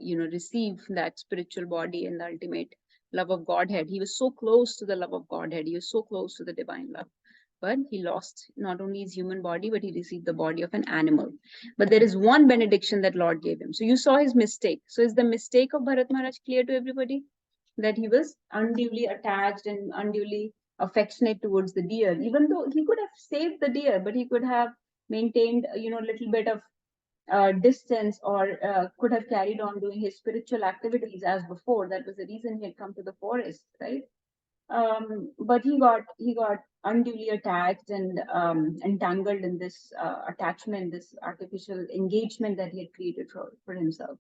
receive that spiritual body and the ultimate love of Godhead. He was so close to the love of Godhead. He was so close to the divine love. But he lost not only his human body, but he received the body of an animal. But there is one benediction that Lord gave him. So you saw his mistake. So is the mistake of Bharat Maharaj clear to everybody? That he was unduly attached and unduly affectionate towards the deer, even though he could have saved the deer, but he could have maintained, a little bit of distance, or could have carried on doing his spiritual activities as before. That was the reason he had come to the forest, right? But he got unduly attached and entangled in this attachment, this artificial engagement that he had created for himself.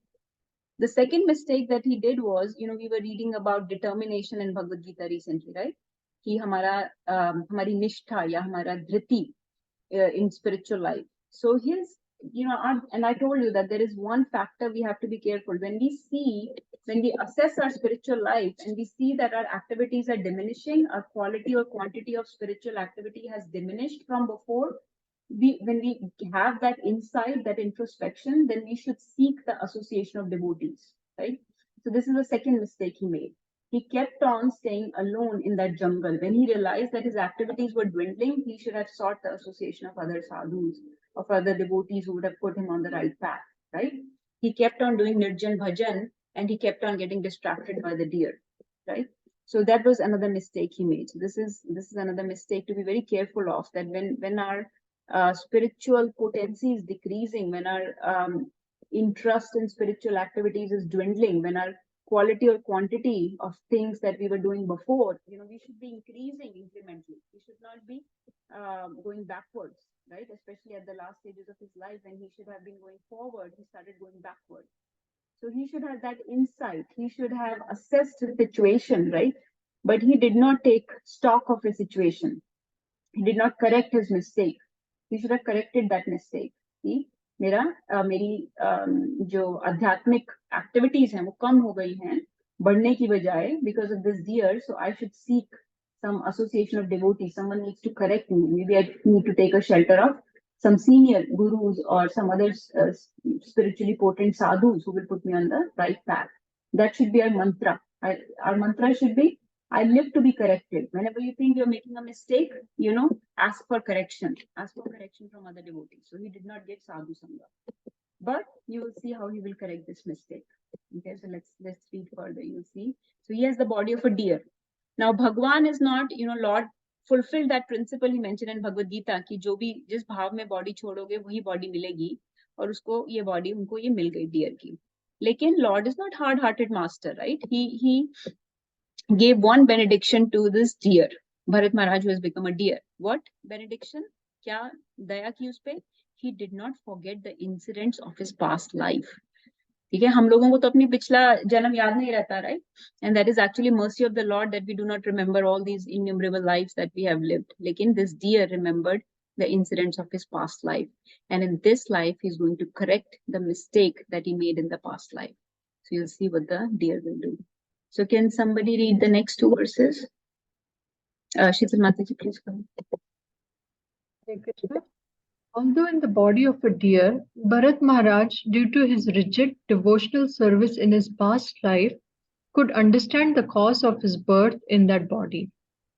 The second mistake that he did was, we were reading about determination in Bhagavad Gita recently, right? कि हमारी निष्ठा या हमारा धृति in spiritual life. So his, and I told you that there is one factor we have to be careful. When we assess our spiritual life and we see that our activities are diminishing, our quality or quantity of spiritual activity has diminished from before, when we have that insight, that introspection, then we should seek the association of devotees, right? So this is the second mistake he made. He kept on staying alone in that jungle. When he realized that his activities were dwindling, he should have sought the association of other sadhus, of other devotees who would have put him on the right path, right? He kept on doing Nirjan Bhajan, and he kept on getting distracted by the deer, right? So that was another mistake he made. So this is another mistake to be very careful of, that when our spiritual potency is decreasing, when our interest in spiritual activities is dwindling, when our quality or quantity of things that we were doing before, we should be increasing incrementally. We should not be going backwards, right? Especially at the last stages of his life, when he should have been going forward, he started going backward. So he should have that insight. He should have assessed the situation, right? But he did not take stock of the situation. He did not correct his mistake. He should have corrected that mistake. कि मेरी जो आध्यात्मिक activities हैं वो कम हो गई हैं बढ़ने की बजाय because of this deer. So I should seek some association of devotees. Someone needs to correct me. Maybe I need to take a shelter of some senior gurus or some other spiritually potent sadhus who will put me on the right path. That should be our mantra. Our mantra should be, I live to be corrected. Whenever you think you're making a mistake, ask for correction. Ask for correction from other devotees. So he did not get sadhu sangha. But you will see how he will correct this mistake. Okay, so let's read further. You'll see. So he has the body of a deer. Now Bhagwan is not, Lord fulfilled that principle he mentioned in Bhagavad Gita कि जो भी जिस भाव में body छोड़ोगे वही body मिलेगी, और उसको ये body उनको ये मिल गई deer की. लेकिन Lord is not hard-hearted master, right? He gave one benediction to this deer. Bharat Maharaj who has become a deer. What benediction? Kya daya ki us pe? He did not forget the incidents of his past life. ठीक है, हम लोगों को तो अपनी पिछला जन्म याद नहीं रहता, right? And that is actually mercy of the Lord that we do not remember all these innumerable lives that we have lived. लेकिन this deer remembered the incidents of his past life, and in this life he's going to correct the mistake that he made in the past life. So you'll see what the deer will do. So can somebody read the next two verses? Sheetal Mataji, please go ahead. Hare Krishna. Although in the body of a deer, Bharat Maharaj, due to his rigid devotional service in his past life, could understand the cause of his birth in that body.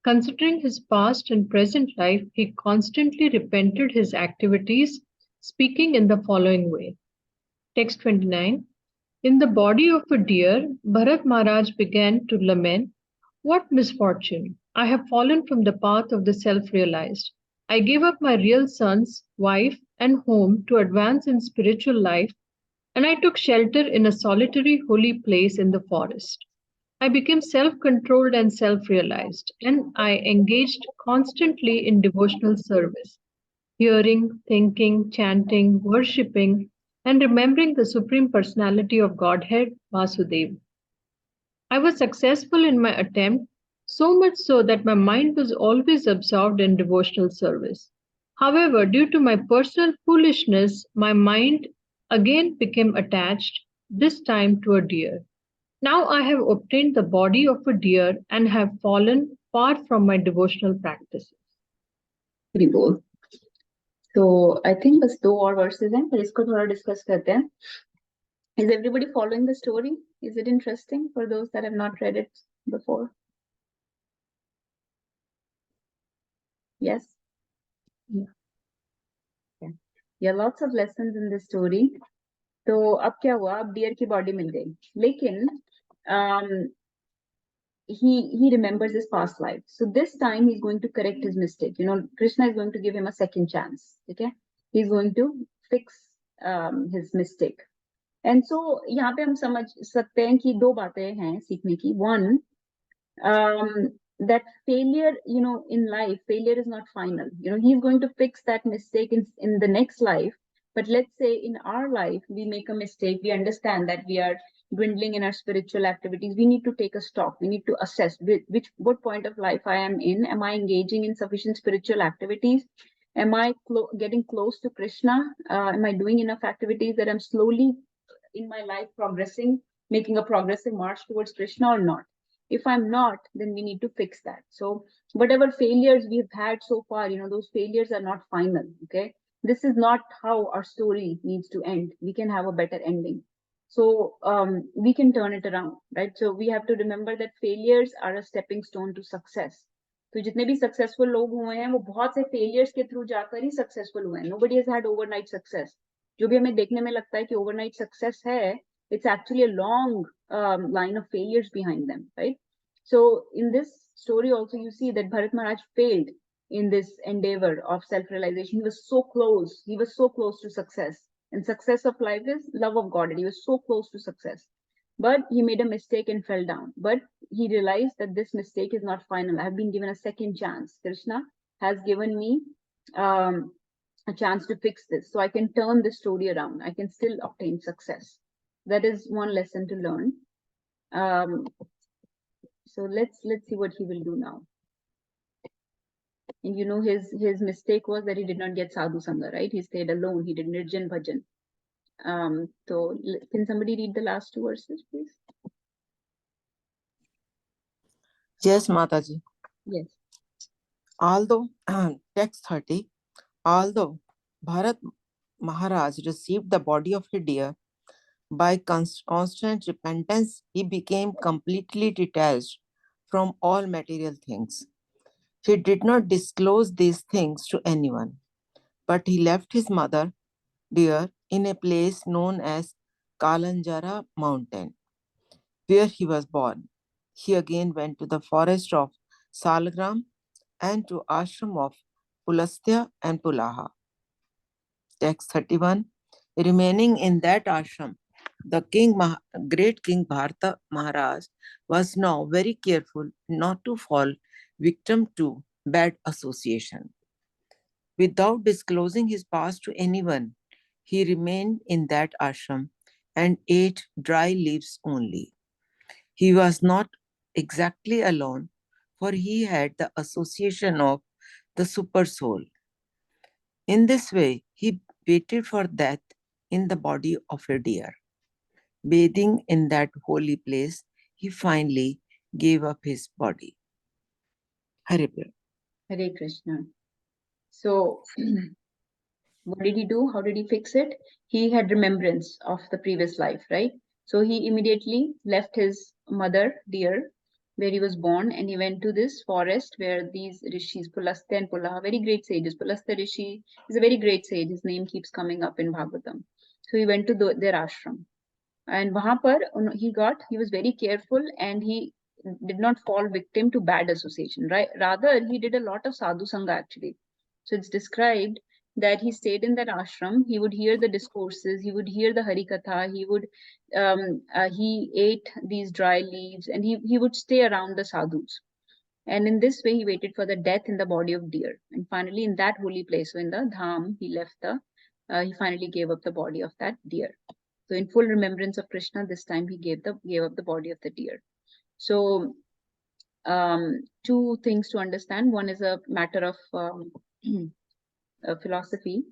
Considering his past and present life, he constantly repented his activities, speaking in the following way. Text 29. In the body of a deer, Bharat Maharaj began to lament, "What misfortune! I have fallen from the path of the self-realized. I gave up my real sons, wife, and home to advance in spiritual life, and I took shelter in a solitary holy place in the forest. I became self-controlled and self-realized, and I engaged constantly in devotional service, hearing, thinking, chanting, worshipping, and remembering the Supreme Personality of Godhead, Vasudeva. I was successful in my attempt, so much so that my mind was always absorbed in devotional service. However, due to my personal foolishness, my mind again became attached, this time to a deer. Now I have obtained the body of a deer and have fallen far from my devotional practices." Very bold. So I think बस दो और verses हैं, पर इसको थोड़ा discuss करते हैं. Is everybody following the story? Is it interesting for those that have not read it before? Yes? Yeah. Okay. Yeah, lots of lessons in this story. तो अब क्या हुआ, अब डियर की बॉडी मिल गई, लेकिन he remembers his past life. So this time he's going to correct his mistake. You know, Krishna is going to give him a second chance. Okay, he's going to fix his mistake. And so यहाँ पे हम समझ सकते हैं कि दो बातें हैं सीखने की. One, that failure, you know, in life, failure is not final. You know, he's going to fix that mistake in the next life. But let's say in our life, we make a mistake. We understand that we are dwindling in our spiritual activities. We need to take a stop. We need to assess what point of life I am in. Am I engaging in sufficient spiritual activities? Am I getting close to Krishna? Am I doing enough activities that I'm slowly in my life progressing, making a progressive march towards Krishna or not? If I'm not, then we need to fix that. So whatever failures we've had so far, you know, those failures are not final. Okay, this is not how our story needs to end. We can have a better ending. So we can turn it around, right? So we have to remember that failures are a stepping stone to success. तो जितने भी successful लोग हुए हैं वो बहुत से failures के थ्रू जाकर ही सक्सेसफुल हुए हैं. Nobody has had overnight success. जो भी हमें देखने में लगता है कि overnight success है, it's actually a long line of failures behind them, right? So in this story also you see that Bharat Maharaj failed in this endeavor of self-realization. He was so close. He was so close to success. And success of life is love of God. And he was so close to success. But he made a mistake and fell down. But he realized that this mistake is not final. I have been given a second chance. Krishna has given me a chance to fix this. So I can turn this story around. I can still obtain success. That is one lesson to learn. So let's see what he will do now. And you know, his mistake was that he did not get sadhu sangha, right? He stayed alone. He did nirjan bhajan. So can somebody read the last two verses, please? Yes, Mataji. Yes. Although, text 30, although Bharat Maharaj received the body of a deer, by constant repentance, he became completely detached from all material things. He did not disclose these things to anyone, but he left his mother deer in a place known as Kalanjara mountain, where he was born. He again went to the forest of Salagram and to ashram of Pulastya and Pulaha. Text 31. Remaining in that ashram, The great King Bharata Maharaj was now very careful not to fall victim to bad association. Without disclosing his past to anyone, he remained in that ashram and ate dry leaves only. He was not exactly alone, for he had the association of the super soul. In this way, he waited for death in the body of a deer. Bathing in that holy place, he finally gave up his body. Hare Krishna. Hare Krishna. So, what did he do? How did he fix it? He had remembrance of the previous life, right? So he immediately left his mother, dear, where he was born, and he went to this forest where these rishis, Pulastya and Pulaha, very great sages. Pulastya Rishi is a very great sage. His name keeps coming up in Bhagavatam. So he went to their ashram. And wahan par he was very careful, and he did not fall victim to bad association, right? Rather, he did a lot of sadhu sangha actually. So it's described that he stayed in that ashram. He would hear the discourses, he would hear the harikatha, he ate these dry leaves, and he would stay around the sadhus. And in this way, he waited for the death in the body of deer. And finally, in that holy place, so in the dham, he finally gave up the body of that deer. So in full remembrance of Krishna, this time he gave up the body of the deer. So two things to understand. One is a matter of philosophy,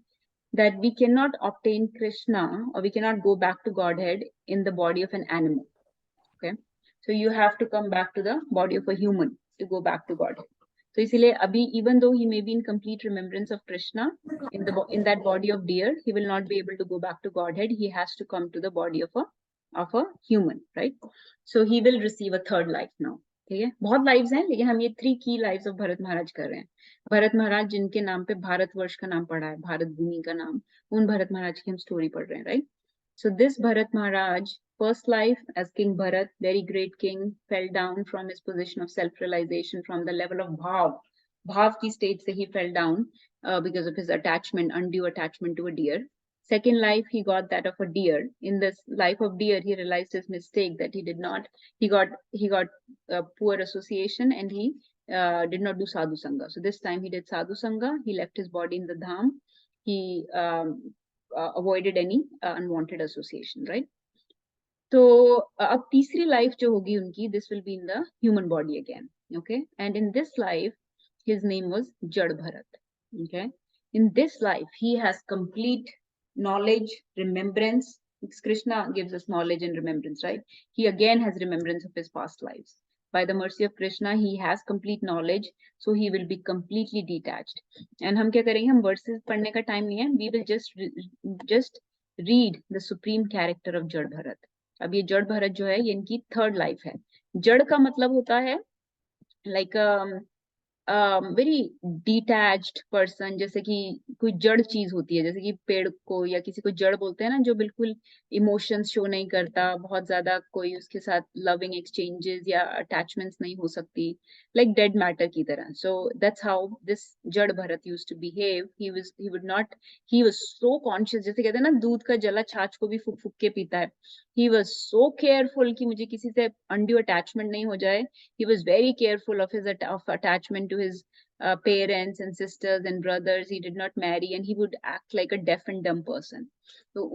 that we cannot obtain Krishna, or we cannot go back to Godhead in the body of an animal. Okay, so you have to come back to the body of a human to go back to Godhead. So isliye abhi, even though he may be in complete remembrance of Krishna in that body of deer, he will not be able to go back to Godhead. He has to come to the body of a human, right? So he will receive a third life now. ठीक है, बहुत lives हैं, लेकिन हम ये 3 की lives of Bharat महाराज कर रहे हैं. भरत महाराज जिनके नाम पे भारतवर्ष का नाम पड़ा है, भारत भूमि का नाम, उन भरत महाराज की हम स्टोरी पढ़ रहे हैं, right? So this Bharat Maharaj, first life as King Bharat, very great king, fell down from his position of self-realization from the level of bhav. Bhav ki stage se he fell down because of his attachment, undue attachment to a deer. Second life, he got that of a deer. In this life of deer, he realized his mistake, that he got poor association, and he did not do sadhu sangha. So this time he did sadhu sangha. He left his body in the dham. He avoided any unwanted association, right? So अब तीसरी life जो होगी उनकी, this will be in the human body again, okay? And in this life, his name was Jad Bharat, okay? In this life, he has complete knowledge, remembrance. Krishna gives us knowledge and remembrance, right? He again has remembrance of his past lives. By the mercy of Krishna, he has complete knowledge, so he will be completely detached. And हम क्या करेंगे? हम verses पढ़ने का time नहीं है. We will just read the supreme character of Jad Bharat. अब ये जड़ भरत जो है, ये इनकी थर्ड लाइफ है. जड़ का मतलब होता है like वेरी डिटैच्ड पर्सन, जैसे कि कोई जड़ चीज होती है, जैसे कि पेड़ को या किसी को जड़ बोलते हैं ना, जो बिल्कुल इमोशंस शो नहीं करता, बहुत ज्यादा कोई उसके साथ लविंग एक्सचेंजेस या अटैचमेंट्स नहीं हो सकती, लाइक डेड मैटर की तरह. So that's how this Jada Bharat used to behave. He was so conscious, जैसे कहते हैं ना दूध का जला छाछ को भी फूक फूक के पीता है. ही वाज सो केयरफुल कि मुझे किसी से अनड्यू अटैचमेंट नहीं हो जाए. He was very careful of his attachment to his parents and sisters and brothers. He did not marry, and he would act like a deaf and dumb person. So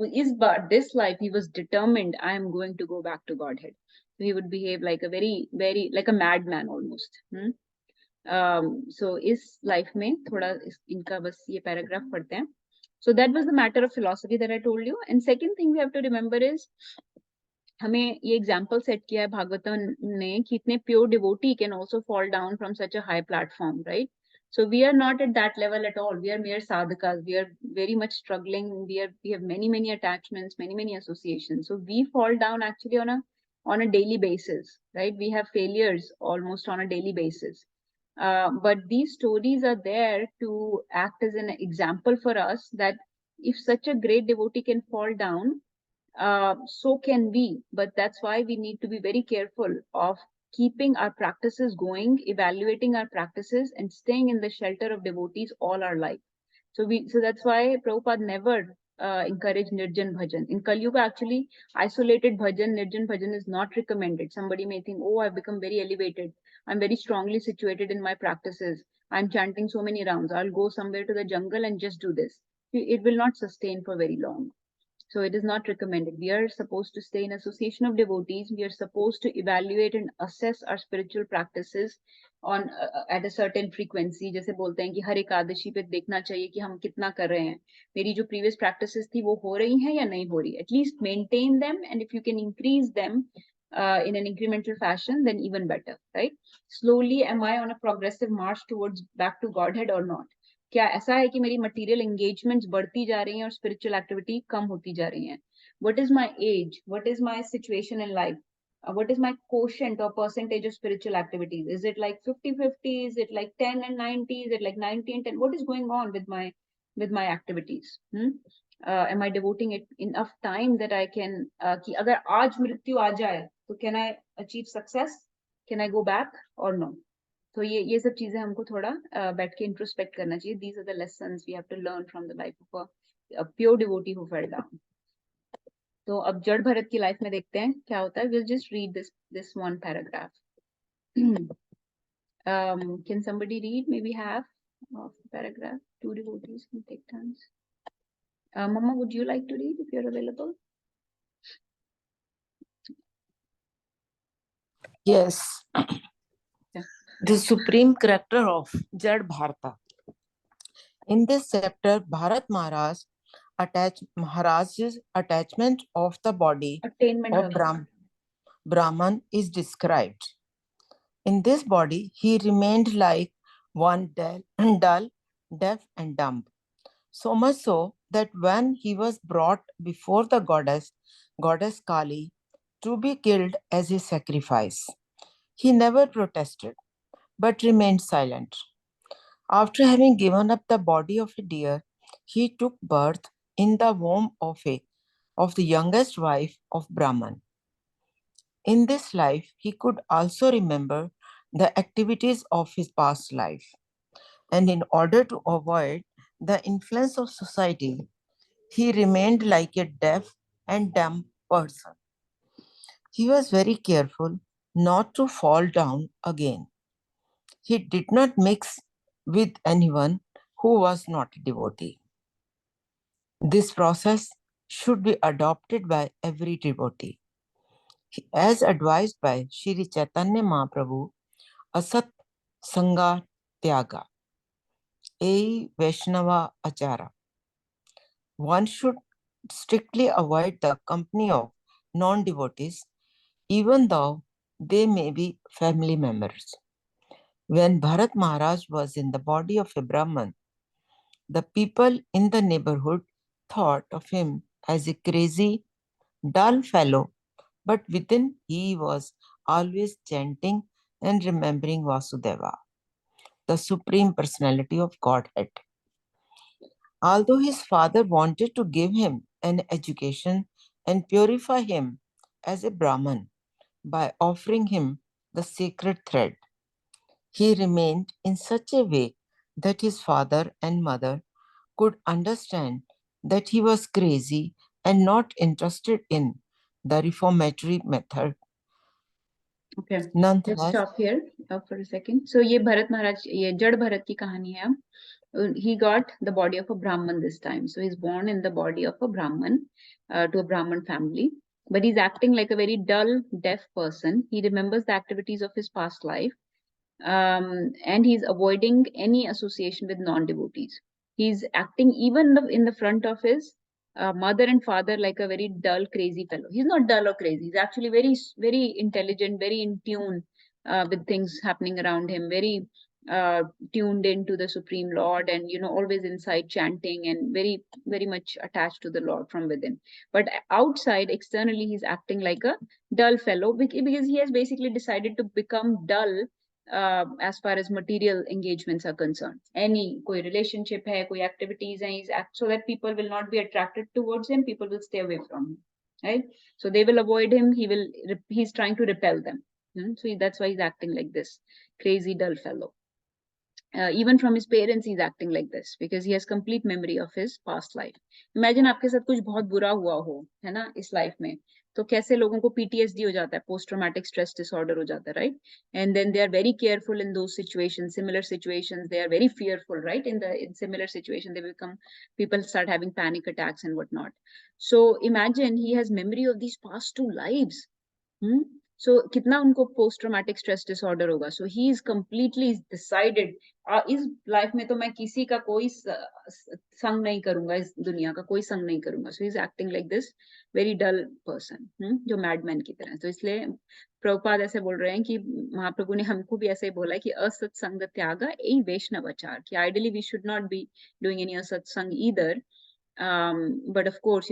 this life, he was determined, I am going to go back to Godhead. So he would behave like a very like a madman almost. So इस life में थोड़ा इनका बस ये paragraph पढ़ते हैं. So that was the matter of philosophy that I told you. And second thing we have to remember is, हमें ये एग्जाम्पल सेट किया है भागवतम ने कि इतने pure devotee can also fall down from such a high platform, right? So we are not at that level at all. We are mere sadhakas. We are very much struggling. We have many attachments, many associations. So we fall down actually on a daily basis, right? We have failures almost on a daily basis. But these stories are there to act as an example for us that if such a great devotee can fall down, so can we. But that's why we need to be very careful of keeping our practices going, evaluating our practices, and staying in the shelter of devotees all our life. So that's why Prabhupada never encourage Nirjan Bhajan. In Kali Yuga, actually, isolated Bhajan, Nirjan Bhajan is not recommended. Somebody may think, oh, I've become very elevated. I'm very strongly situated in my practices. I'm chanting so many rounds. I'll go somewhere to the jungle and just do this. It will not sustain for very long. So it is not recommended. We are supposed to stay in association of devotees. We are supposed to evaluate and assess our spiritual practices on at a certain frequency. जैसे बोलते हैं कि हर एकादशी पे देखना चाहिए कि हम कितना कर रहे हैं. मेरी जो previous practices थी वो हो रही हैं या नहीं हो रही. At least maintain them, and if you can increase them in an incremental fashion, then even better, right? Slowly, am I on a progressive march towards back to Godhead or not? क्या ऐसा है कि मेरी material engagements बढ़ती जा रही हैं और स्पिरिचुअल एक्टिविटी कम होती जा रही हैं? What is my age? What is my situation in life? What is my quotient or percentage of spiritual activities? Is it like 50-50? Is it like 10 and 90? Is it like 90 and 10? What is going on with my activities? Am I devoting it enough time that I can कि अगर आज मृत्यु आ जाए तो can I achieve success? Can I go back or no? तो ये सब चीजें हमको थोड़ा बैठ के इंट्रोस्पेक्ट करना चाहिए. These are the lessons we have to learn from the life of a pure devotee who fell down. तो अब जड़ भरत की लाइफ में देखते हैं क्या होता है. We'll just read this one paragraph. Can somebody read maybe half of the paragraph? Two devotees can take turns. Mama, would you like to read if you're available? Yes. The supreme character of Jad Bharata. In this chapter, Maharaj's attachment of the body of Brahman is described. In this body, he remained like one dull, deaf and dumb. So much so that when he was brought before the goddess Kali, to be killed as a sacrifice, he never protested, but remained silent. After having given up the body of a deer, he took birth in the womb of the youngest wife of Brahman. In this life, he could also remember the activities of his past life. And in order to avoid the influence of society, he remained like a deaf and dumb person. He was very careful not to fall down again. He did not mix with anyone who was not a devotee. This process should be adopted by every devotee. As advised by Shri Chaitanya Mahaprabhu, Asat Sangha Tyaga, A Vaishnava Achara. One should strictly avoid the company of non-devotees, even though they may be family members. When Bharat Maharaj was in the body of a Brahman, the people in the neighborhood thought of him as a crazy, dull fellow, but within he was always chanting and remembering Vasudeva, the Supreme Personality of Godhead. Although his father wanted to give him an education and purify him as a Brahman by offering him the sacred thread, he remained in such a way that his father and mother could understand that he was crazy and not interested in the reformatory method. Okay, let's stop here for a second. So ये भरत महाराज, ये जड़ भरत की कहानी है. He got the body of a Brahman this time. So he's born in the body of a Brahman, to a Brahman family. But he's acting like a very dull, deaf person. He remembers the activities of his past life. And he's avoiding any association with non-devotees. He's acting even in the front of his mother and father like a very dull, crazy fellow. He's not dull or crazy. He's actually very, very intelligent, very in tune with things happening around him, very tuned into the Supreme Lord, and always inside chanting and very, very much attached to the Lord from within. But outside, externally, he's acting like a dull fellow because he has basically decided to become dull as far as material engagements are concerned. Any koi relationship hai, koi activities hai, so that people will not be attracted towards him, people will stay away from him, right? So they will avoid him, he's trying to repel them. So that's why he's acting like this crazy dull fellow. even from his parents he's acting like this because he has complete memory of his past life. Imagine आपके साथ कुछ बहुत बुरा हुआ हो, है ना, इस life में, तो कैसे लोगों को PTSD हो जाता है, post traumatic stress disorder हो जाता है, right? And then they are very careful in those situations, similar situations, they are very fearful, right? In similar situations, people start having panic attacks and whatnot. So imagine he has memory of these past 2 lives. So कितना उनको post traumatic stress disorder होगा. So he is completely decided, इस life में तो मैं किसी का कोई संग नहीं करूंगा, इस दुनिया का कोई संग नहीं करूंगा. So he is acting like this very dull person, जो मैडमैन की तरह. तो इसलिए प्रभुपाद ऐसे बोल रहे हैं कि महाप्रभु ने हमको भी ऐसे ही बोला है कि असत्संग त्याग ए वैष्णवाचार, कि ideally we should not be doing any असत्संग either. But of course,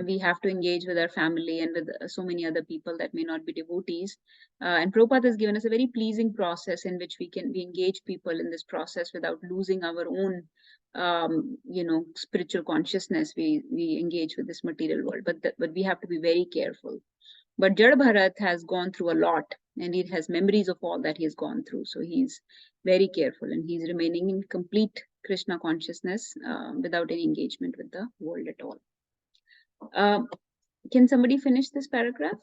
we have to engage with our family and with so many other people that may not be devotees. And Prabhupada has given us a very pleasing process in which we engage people in this process without losing our own, spiritual consciousness. We engage with this material world, but we have to be very careful. But Jad Bharat has gone through a lot, and he has memories of all that he has gone through. So he's very careful, and he's remaining in complete Krishna consciousness without any engagement with the world at all. Can somebody finish this paragraph?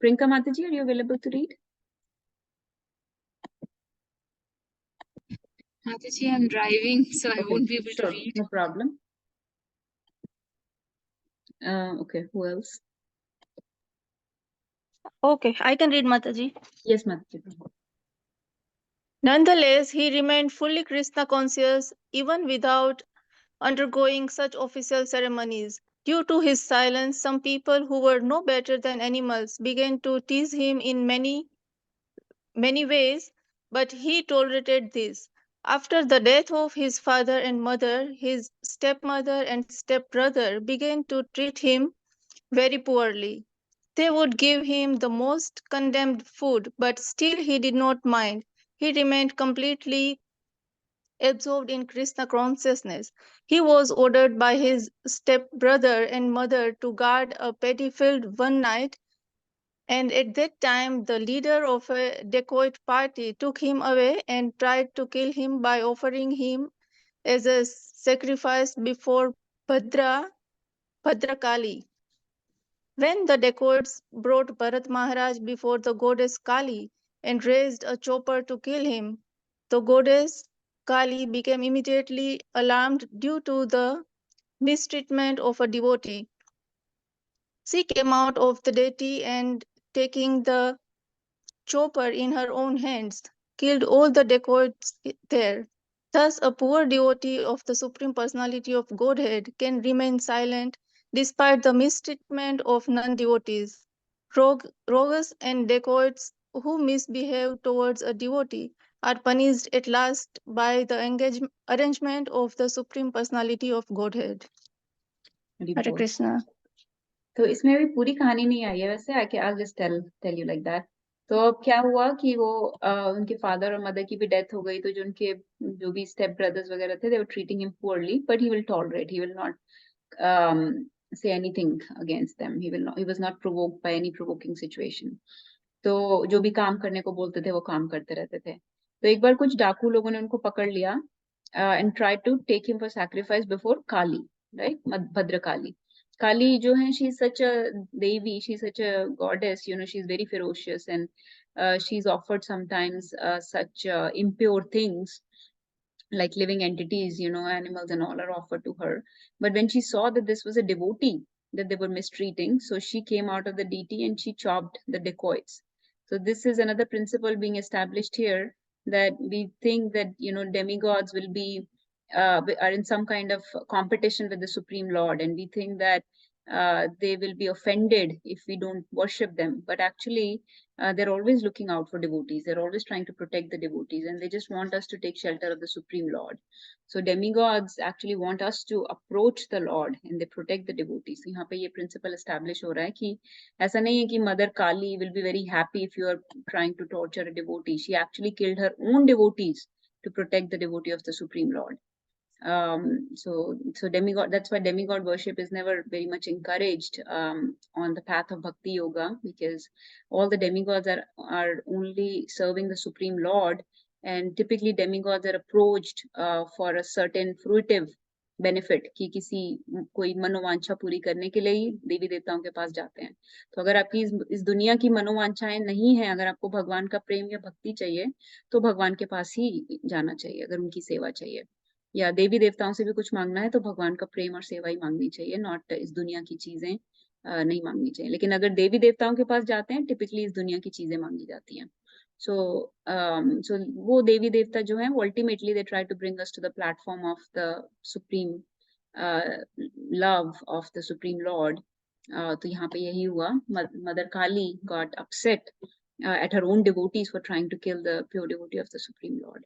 Prinka Mataji, are you available to read? Mataji, I'm driving, so I won't be able to read. No problem. Okay, who else? Okay, I can read, Mataji. Yes, Mataji. Nonetheless, he remained fully Krishna conscious even without undergoing such official ceremonies. Due to his silence, some people who were no better than animals began to tease him in many ways, but he tolerated this. After the death of his father and mother, his stepmother and stepbrother began to treat him very poorly. They would give him the most condemned food, but still he did not mind. He remained completely absorbed in Krishna consciousness. He was ordered by his stepbrother and mother to guard a paddy field one night, and at that time the leader of a dacoit party took him away and tried to kill him by offering him as a sacrifice before Bhadrakali. When the dacoits brought Bharat Maharaj before the goddess Kali and raised a chopper to kill him, the goddess Kali became immediately alarmed due to the mistreatment of a devotee. She came out of the deity and, taking the chopper in her own hands, killed all the dacoits there. Thus, a poor devotee of the Supreme Personality of Godhead can remain silent despite the mistreatment of non-devotees. Rogues and dacoits who misbehave towards a devotee are punished at last by the arrangement of the Supreme Personality of Godhead. Hare Krishna. तो इसमें भी पूरी कहानी नहीं आई है वैसे. I'll just tell you like that. तो अब क्या हुआ कि वो उनके फादर और मदर की भी डेथ हो गई, तो जो भी स्टेप ब्रदर्स वगैरह थे, they were treating him poorly, but he will tolerate, he will not say anything against them, he was not provoked by any provoking situation. तो जो भी काम करने को बोलते थे वो काम करते रहते थे. तो एक बार कुछ डाकू लोगों ने उनको पकड़ लिया and tried to take him for sacrifice before Kali, right? Bhadrakali. Kali jo hai, she's such a devi, she's such a goddess, she's very ferocious, and she's offered sometimes such impure things like living entities, animals and all are offered to her. But when she saw that this was a devotee that they were mistreating, so she came out of the deity and she chopped the dacoits. So this is another principle being established here, that we think that demigods will be are in some kind of competition with the Supreme Lord, and we think that they will be offended if we don't worship them. But actually, they're always looking out for devotees. They're always trying to protect the devotees, and they just want us to take shelter of the Supreme Lord. So demigods actually want us to approach the Lord, and they protect the devotees. So यहाँ पे ये principle establish हो रहा है कि ऐसा नहीं है कि Mother Kali will be very happy if you are trying to torture a devotee. She actually killed her own devotees to protect the devotee of the Supreme Lord. So demigod, that's why demigod worship is never very much encouraged on the path of bhakti yoga, because all the demigods are only serving the Supreme Lord, and typically demigods are approached for a certain fruitive benefit, कि किसी कोई मनोवांछा पूरी करने के लिए ही देवी देवताओं के पास जाते हैं. तो अगर आपकी इस दुनिया की मनोवांछाएं नहीं है, अगर आपको भगवान का प्रेम या भक्ति चाहिए, तो भगवान के पास ही जाना चाहिए. अगर उनकी सेवा चाहिए या देवी देवताओं से भी कुछ मांगना है, तो भगवान का प्रेम और सेवा ही मांगनी चाहिए, नॉट इस दुनिया की चीजें नहीं मांगनी चाहिए. लेकिन अगर देवी देवताओं के पास जाते हैं, टिपिकली इस दुनिया की चीजें मांगी जाती हैं. So वो देवी देवता जो हैं, वो ultimately they try to bring us to the platform of the supreme love of the supreme Lord. तो यहाँ पे यही हुआ. Mother Kali got upset at her own devotees for trying to kill the pure devotee of the supreme Lord.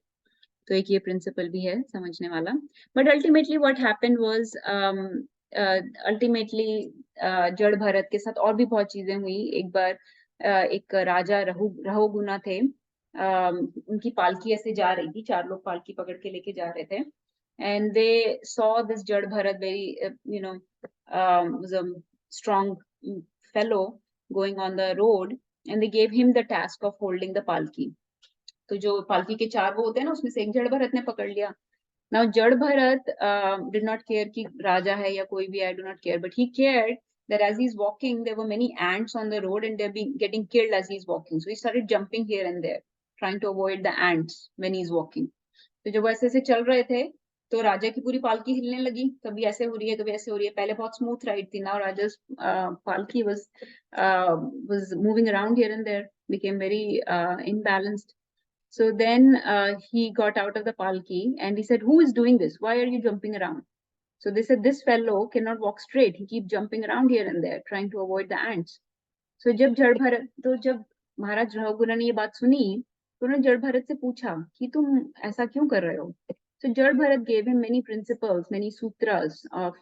तो एक ये principal भी है समझने वाला. But ultimately what happened was ultimately जड़ भरत के साथ और भी बहुत चीजें हुई. एक बार एक राजा रहुगुना थे, उनकी पालकी ऐसे जा रही थी, 4 लोग पालकी पकड़ के लेके जा रहे थे, and they saw this Jada Bharat very was a strong fellow going on the road, and they gave him the task of holding the palki. तो जो पालकी के 4 वो होते हैं ना, उसमें से एक जड़ भरत ने पकड़ लिया. Now जड़ भरत did not care कि राजा है या कोई भी, I do not care, but he cared that as he's walking there were many ants on the road and they're being getting killed as he's walking. So he started jumping here and there trying to avoid the ants when he's walking. तो जब ऐसे ऐसे चल रहे थे, तो राजा की पूरी पालकी हिलने लगी, कभी ऐसे हो रही है, कभी ऐसे हो रही है. पहले बहुत स्मूथ राइड थी. Now राजा's पालकी was moving around here and there, became very imbalanced. So then he got out of the palki and he said, who is doing this? Why are you jumping around? So they said, this fellow cannot walk straight. He keeps jumping around here and there, trying to avoid the ants. So जब महाराज रहुगुना ने ये बात सुनी, तो उन्होंने जड़ भरत से पूछा कि तुम ऐसा क्यों कर रहे हो? So जड़ Bharat gave him many principles, many sutras of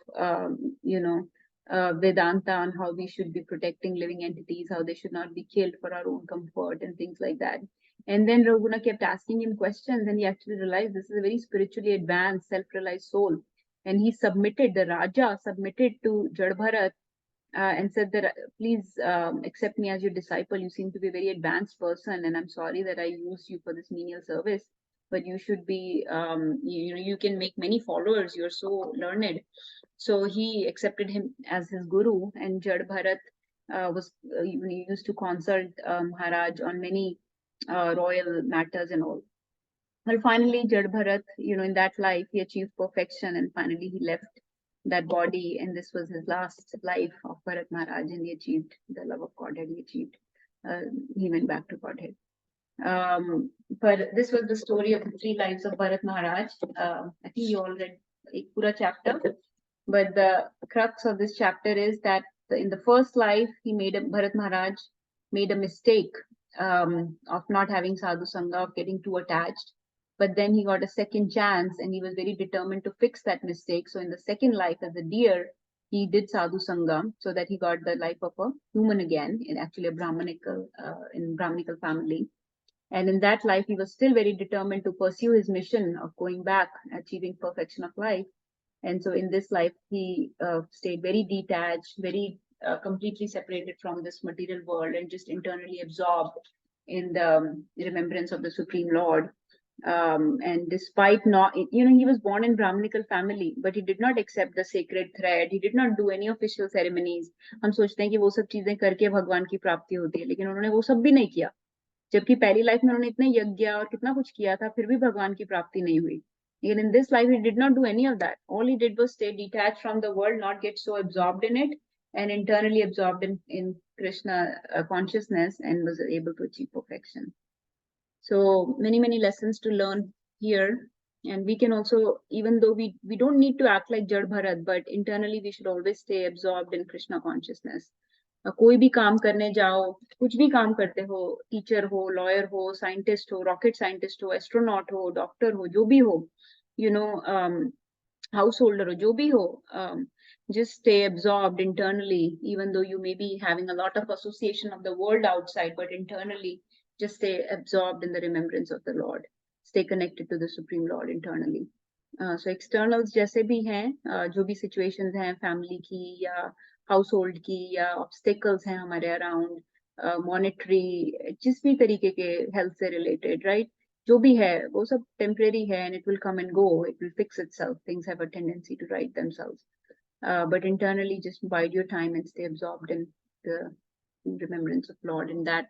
Vedanta on how we should be protecting living entities, how they should not be killed for our own comfort and things like that. And then Raguna kept asking him questions, and he actually realized this is a very spiritually advanced, self-realized soul. And he submitted, the Raja submitted to Jad Bharat and said that, please accept me as your disciple. You seem to be a very advanced person, and I'm sorry that I used you for this menial service. But you should be, you can make many followers. You're so learned. So he accepted him as his guru, and Jad Bharat was used to consult Maharaj on many royal matters and all. Well, finally, Jad Bharat, in that life, he achieved perfection, and finally he left that body, and this was his last life of Bharat Maharaj, and he achieved the love of Godhead. He went back to Godhead. But this was the story of the 3 lives of Bharat Maharaj. I think you all read a pura chapter, but the crux of this chapter is that in the first life, Bharat Maharaj made a mistake of not having sadhu sangha, of getting too attached. But then he got a second chance, and he was very determined to fix that mistake. So in the second life, as a deer, he did sadhu sangha, so that he got the life of a human again, in actually a Brahmanical family. And in that life, he was still very determined to pursue his mission of going back, achieving perfection of life. And so in this life, he stayed very detached, very completely separated from this material world, and just internally absorbed in the remembrance of the Supreme Lord. And despite not, he was born in Brahmanical family, but he did not accept the sacred thread. He did not do any official ceremonies. हम सोचते हैं कि वो सब चीजें करके भगवान की प्राप्ति होती है, लेकिन उन्होंने वो सब भी नहीं किया. जबकि पहली लाइफ में उन्होंने इतने यज्ञ और कितना कुछ किया था, फिर भी भगवान की प्राप्ति नहीं हुई. And in this life, he did not do any of that. All he did was stay detached from the world, not get so absorbed in it, and internally absorbed in Krishna consciousness, and was able to achieve perfection. So many, many lessons to learn here. And we can also, even though we don't need to act like Jad Bharat, but internally we should always stay absorbed in Krishna consciousness. कोई भी काम करने जाओ, कुछ भी काम करते हो, टीचर हो, लॉयर हो, साइंटिस्ट हो, रॉकेट साइंटिस्ट हो, एस्ट्रोनॉट हो, डॉक्टर हो, जो भी हो, हाउस होल्डर हो, जो भी हो, just stay absorbed internally, even though you may be having a lot of association of the world outside, but internally just stay absorbed in the remembrance of the Lord. Stay connected to the Supreme Lord internally. So externals जैसे भी हैं, जो भी situations हैं, family की या household की या obstacles हैं हमारे around, monetary, जिस भी तरीके के health से related, right? जो भी है वो सब temporary है, and it will come and go, it will fix itself, things have a tendency to right themselves, but internally just bide your time and stay absorbed in the remembrance of Lord, and that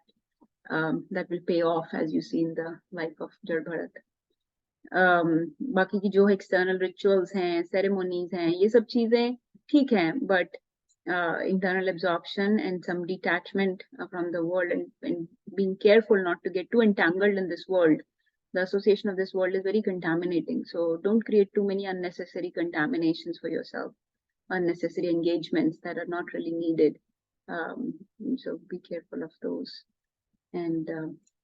will pay off as you see in the life of Jar Bharat. बाकी की जो external rituals हैं, ceremonies हैं, ये सब चीजें ठीक हैं, but internal absorption and some detachment from the world, and being careful not to get too entangled in this world. The association of this world is very contaminating, so don't create too many unnecessary contaminations for yourself, unnecessary engagements that are not really needed. So be careful of those. And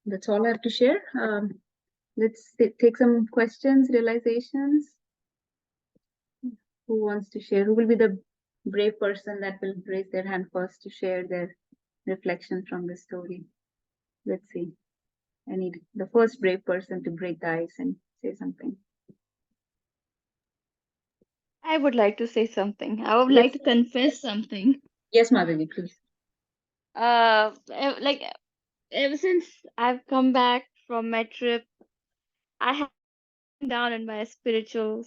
that's all I have to share. Let's take some questions, realizations. Who wants to share? Who will be the brave person that will raise their hand first to share their reflection from the story? Let's see. I need the first brave person to break the ice and say something. I would like to say something. I would Yes. like to confess something. Yes, Madhavi, please. Like ever since I've come back from my trip, I have been down in my spiritual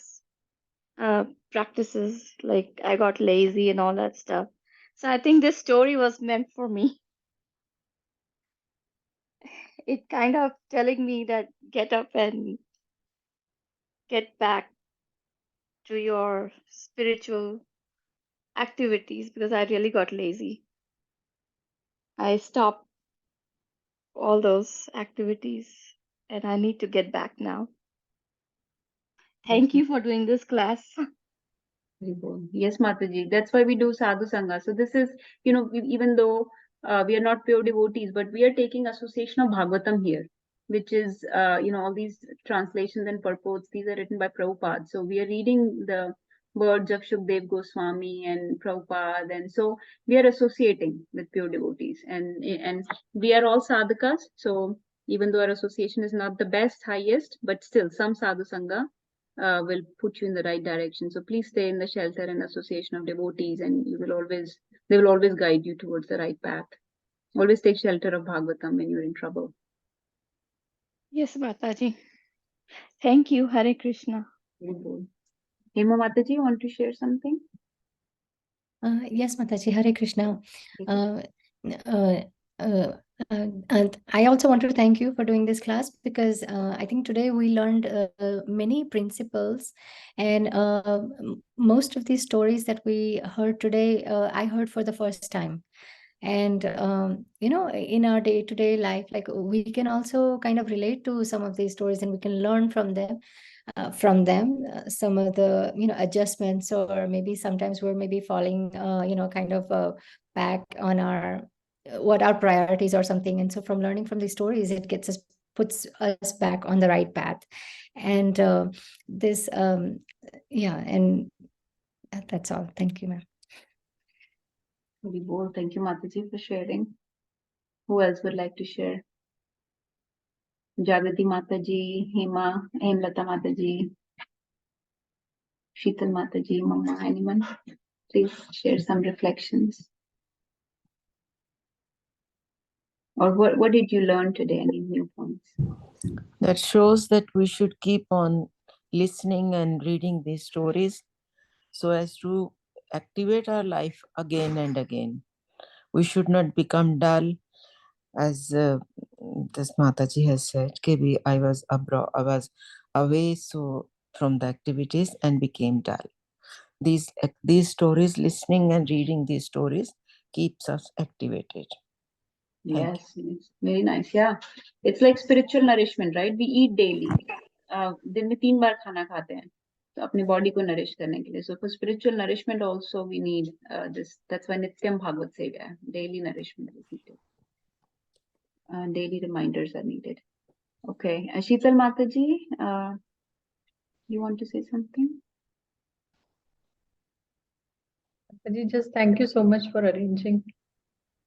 practices. Like I got lazy and all that stuff. So I think this story was meant for me. It kind of telling me that get up and get back to your spiritual activities because I really got lazy. I stopped all those activities and I need to get back now. Thank you for doing this class. Yes, Mataji. That's why we do Sadhu Sangha. So this is, even though we are not pure devotees, but we are taking association of Bhagavatam here, which is, all these translations and purports, these are written by Prabhupada. So we are reading the words of Shukdev Goswami and Prabhupada. And so we are associating with pure devotees. And we are all sadhakas. So even though our association is not the best, highest, but still some Sadhu Sangha will put you in the right direction. So please stay in the shelter and association of devotees, and they will always guide you towards the right path. Always take shelter of Bhagavatam when you're in trouble. Yes, Mataji. Thank you. Hare Krishna. Hema Mataji, you want to share something? Yes, Mataji, Hare Krishna. And I also want to thank you for doing this class because I think today we learned many principles, and most of these stories that we heard today, I heard for the first time. And in our day-to-day life, like we can also kind of relate to some of these stories, and we can learn from them. Some of the adjustments, or maybe sometimes we're maybe falling kind of back on what our priorities or something, and so from learning from these stories, it puts us back on the right path. And this and that's all. Thank you, ma'am. Thank you, Mataji, for sharing. Who else would like to share? Jagrati Mataji, Hemlata Mataji, Sheetal Mataji, Mama, anyone? Please share some reflections. Or what did you learn today? Any new points? That shows that we should keep on listening and reading these stories so as to activate our life again and again. We should not become dull, as this Mataji has said. I was away from the activities and became dull. These stories, listening and reading these stories, keeps us activated. Yes, very nice. Yeah, it's like spiritual nourishment, right? We eat daily. दिन में 3 बार खाना खाते हैं, तो अपनी body को nourish करने के लिए. So for spiritual nourishment also we need this. That's why Nityam Bhagavad Sevya, daily nourishment is needed. Daily reminders are needed. Okay, Sheetal Mataji, you want to say something? Just thank you so much for arranging.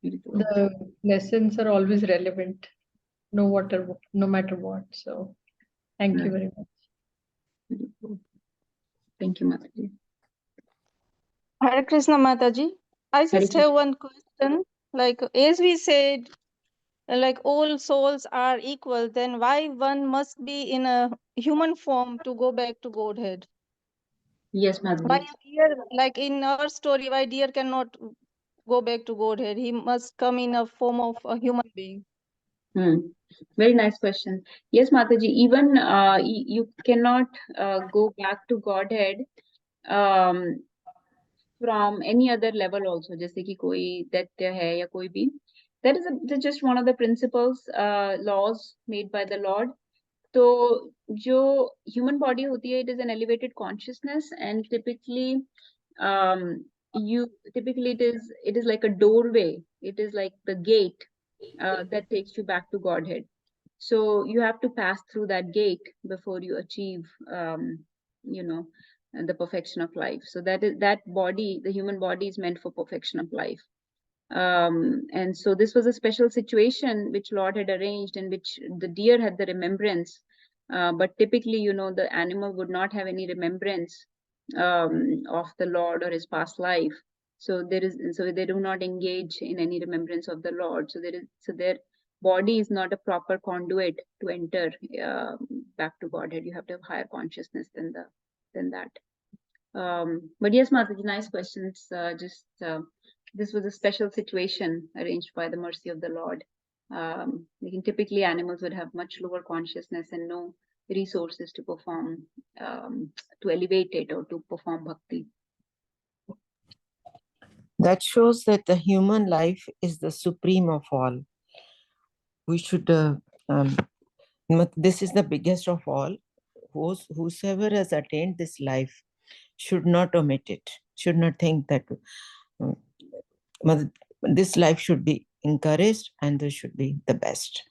The lessons are always relevant, no matter what. So thank you very much. Thank you, Mataji. Hare Krishna Mataji. I just have one question. Like as we said, like all souls are equal, then why one must be in a human form to go back to Godhead? Yes, Why Madhuri. a deer, like in our story, why deer cannot go back to Godhead? He must come in a form of a human being. Very nice question. Yes, Mataji, even you cannot go back to Godhead um, from any other level also. जैसे कि कोई दैत्य है या कोई भी. That is that's just one of the principles, laws made by the Lord. तो जो human body होती है, it is an elevated consciousness, and typically it is like a doorway. It is like the gate that takes you back to Godhead. So you have to pass through that gate before you achieve, you know, the perfection of life. So that body, the human body, is meant for perfection of life. And so this was a special situation which Lord had arranged, in which the deer had the remembrance. But typically, you know, the animal would not have any remembrance of the Lord or his past life. So they do not engage in any remembrance of the Lord. So their body is not a proper conduit to enter back to Godhead. You have to have higher consciousness than that. But yes, Mataji, nice questions. This was a special situation arranged by the mercy of the Lord. Typically animals would have much lower consciousness and no resources to perform, to elevate it or to perform bhakti. That shows that the human life is the supreme of all. We should, this is the biggest of all. Whosoever has attained this life should not omit it, should not think that this life should be encouraged and this should be the best.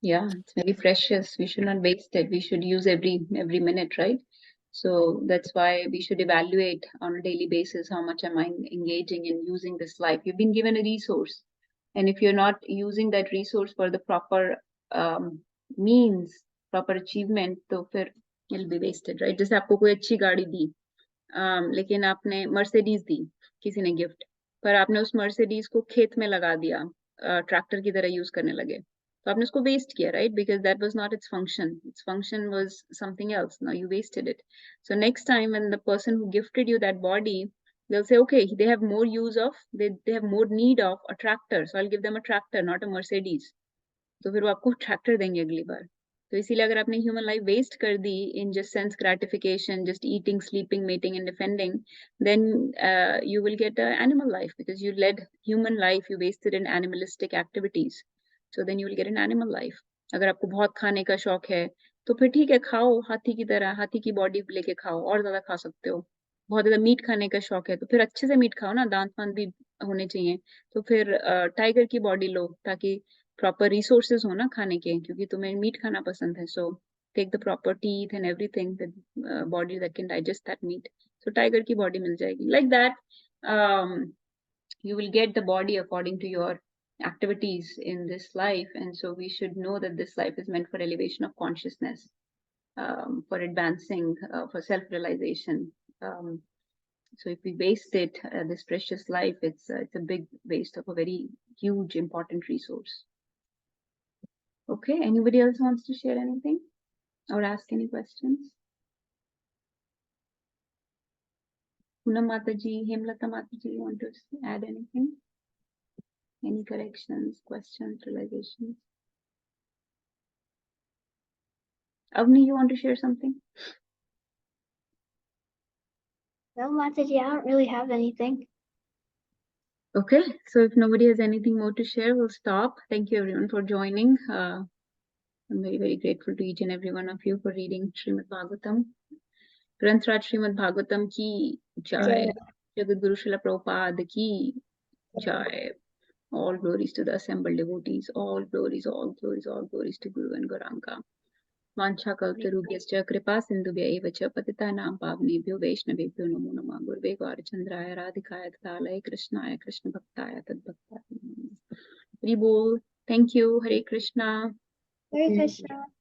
Yeah, it's very precious. We should not waste it. We should use every minute, right? So that's why we should evaluate on a daily basis, how much am I engaging in using this life? You've been given a resource, and if you're not using that resource for the proper means, proper achievement, तो फिर it'll be wasted, right? जैसे आपको कोई अच्छी गाड़ी दी, लेकिन आपने Mercedes दी किसी ने गिफ्ट, पर आपने उस मर्सिडीज को खेत में लगा दिया, ट्रैक्टर की तरह यूज करने लगे, तो आपने उसको वेस्ट किया, right? Because that was not its function was something else. Now you wasted it. So next time when the person who gifted you that body, they'll say, okay, they have more use of, they have more need of a tractor, so I'll give them a tractor, not a Mercedes. तो फिर वो आपको tractor देंगे अगली बार. तो इसीलिए अगर आपने ह्यूमन लाइफ वेस्ट कर दी in just sense gratification, just eating, sleeping, mating and defending, then you will get an animal life, because you led human life, you wasted in animalistic activities. So then you will get an animal life. अगर आपको बहुत खाने का शौक है तो फिर ठीक है, खाओ हाथी की तरह, हाथी की बॉडी लेके खाओ, और ज्यादा खा सकते हो. बहुत ज्यादा मीट खाने का शौक है तो फिर अच्छे से मीट खाओ ना, दांत वांत भी होने चाहिए. तो फिर टाइगर की बॉडी लो, ताकि प्रॉपर रिसोर्सेज हो ना खाने के, क्योंकि तुम्हें मीट खाना पसंद है. So take the proper teeth and everything, the body that can digest that meat. So tiger की बॉडी मिल जाएगी. Like that you will get the body according to your activities in this life. And so we should know that this life is meant for elevation of consciousness, for advancing, for self-realization. So if we waste it, this precious life, it's a big waste of a very huge, important resource. Okay, anybody else wants to share anything or ask any questions? Poonam Mataji, Hemlata Mataji, you want to add anything? Any corrections, questions, realizations? Avni, you want to share something? No, Mataji, I don't really have anything. Okay, so if nobody has anything more to share, we'll stop. Thank you everyone for joining. I'm very, very grateful to each and every one of you for reading Srimad Bhagavatam. Granth Raj Srimad Bhagavatam ki jai. Jagat Guru Srila Prabhupada ki jai. All glories to the assembled devotees. All glories, all glories, all glories to Guru and Gauranga. Vancha kaltarubhyascha kripa sindhubhya eva cha patitanam pavnebhyo vaishnavebhyo namo namah. Gurve Gaurachandraya Radhikaya Tathalaya Krishnaya Krishna Bhaktaya Tadbhaktaya. Hari Bol. Thank you. Hare Krishna. Hare Krishna.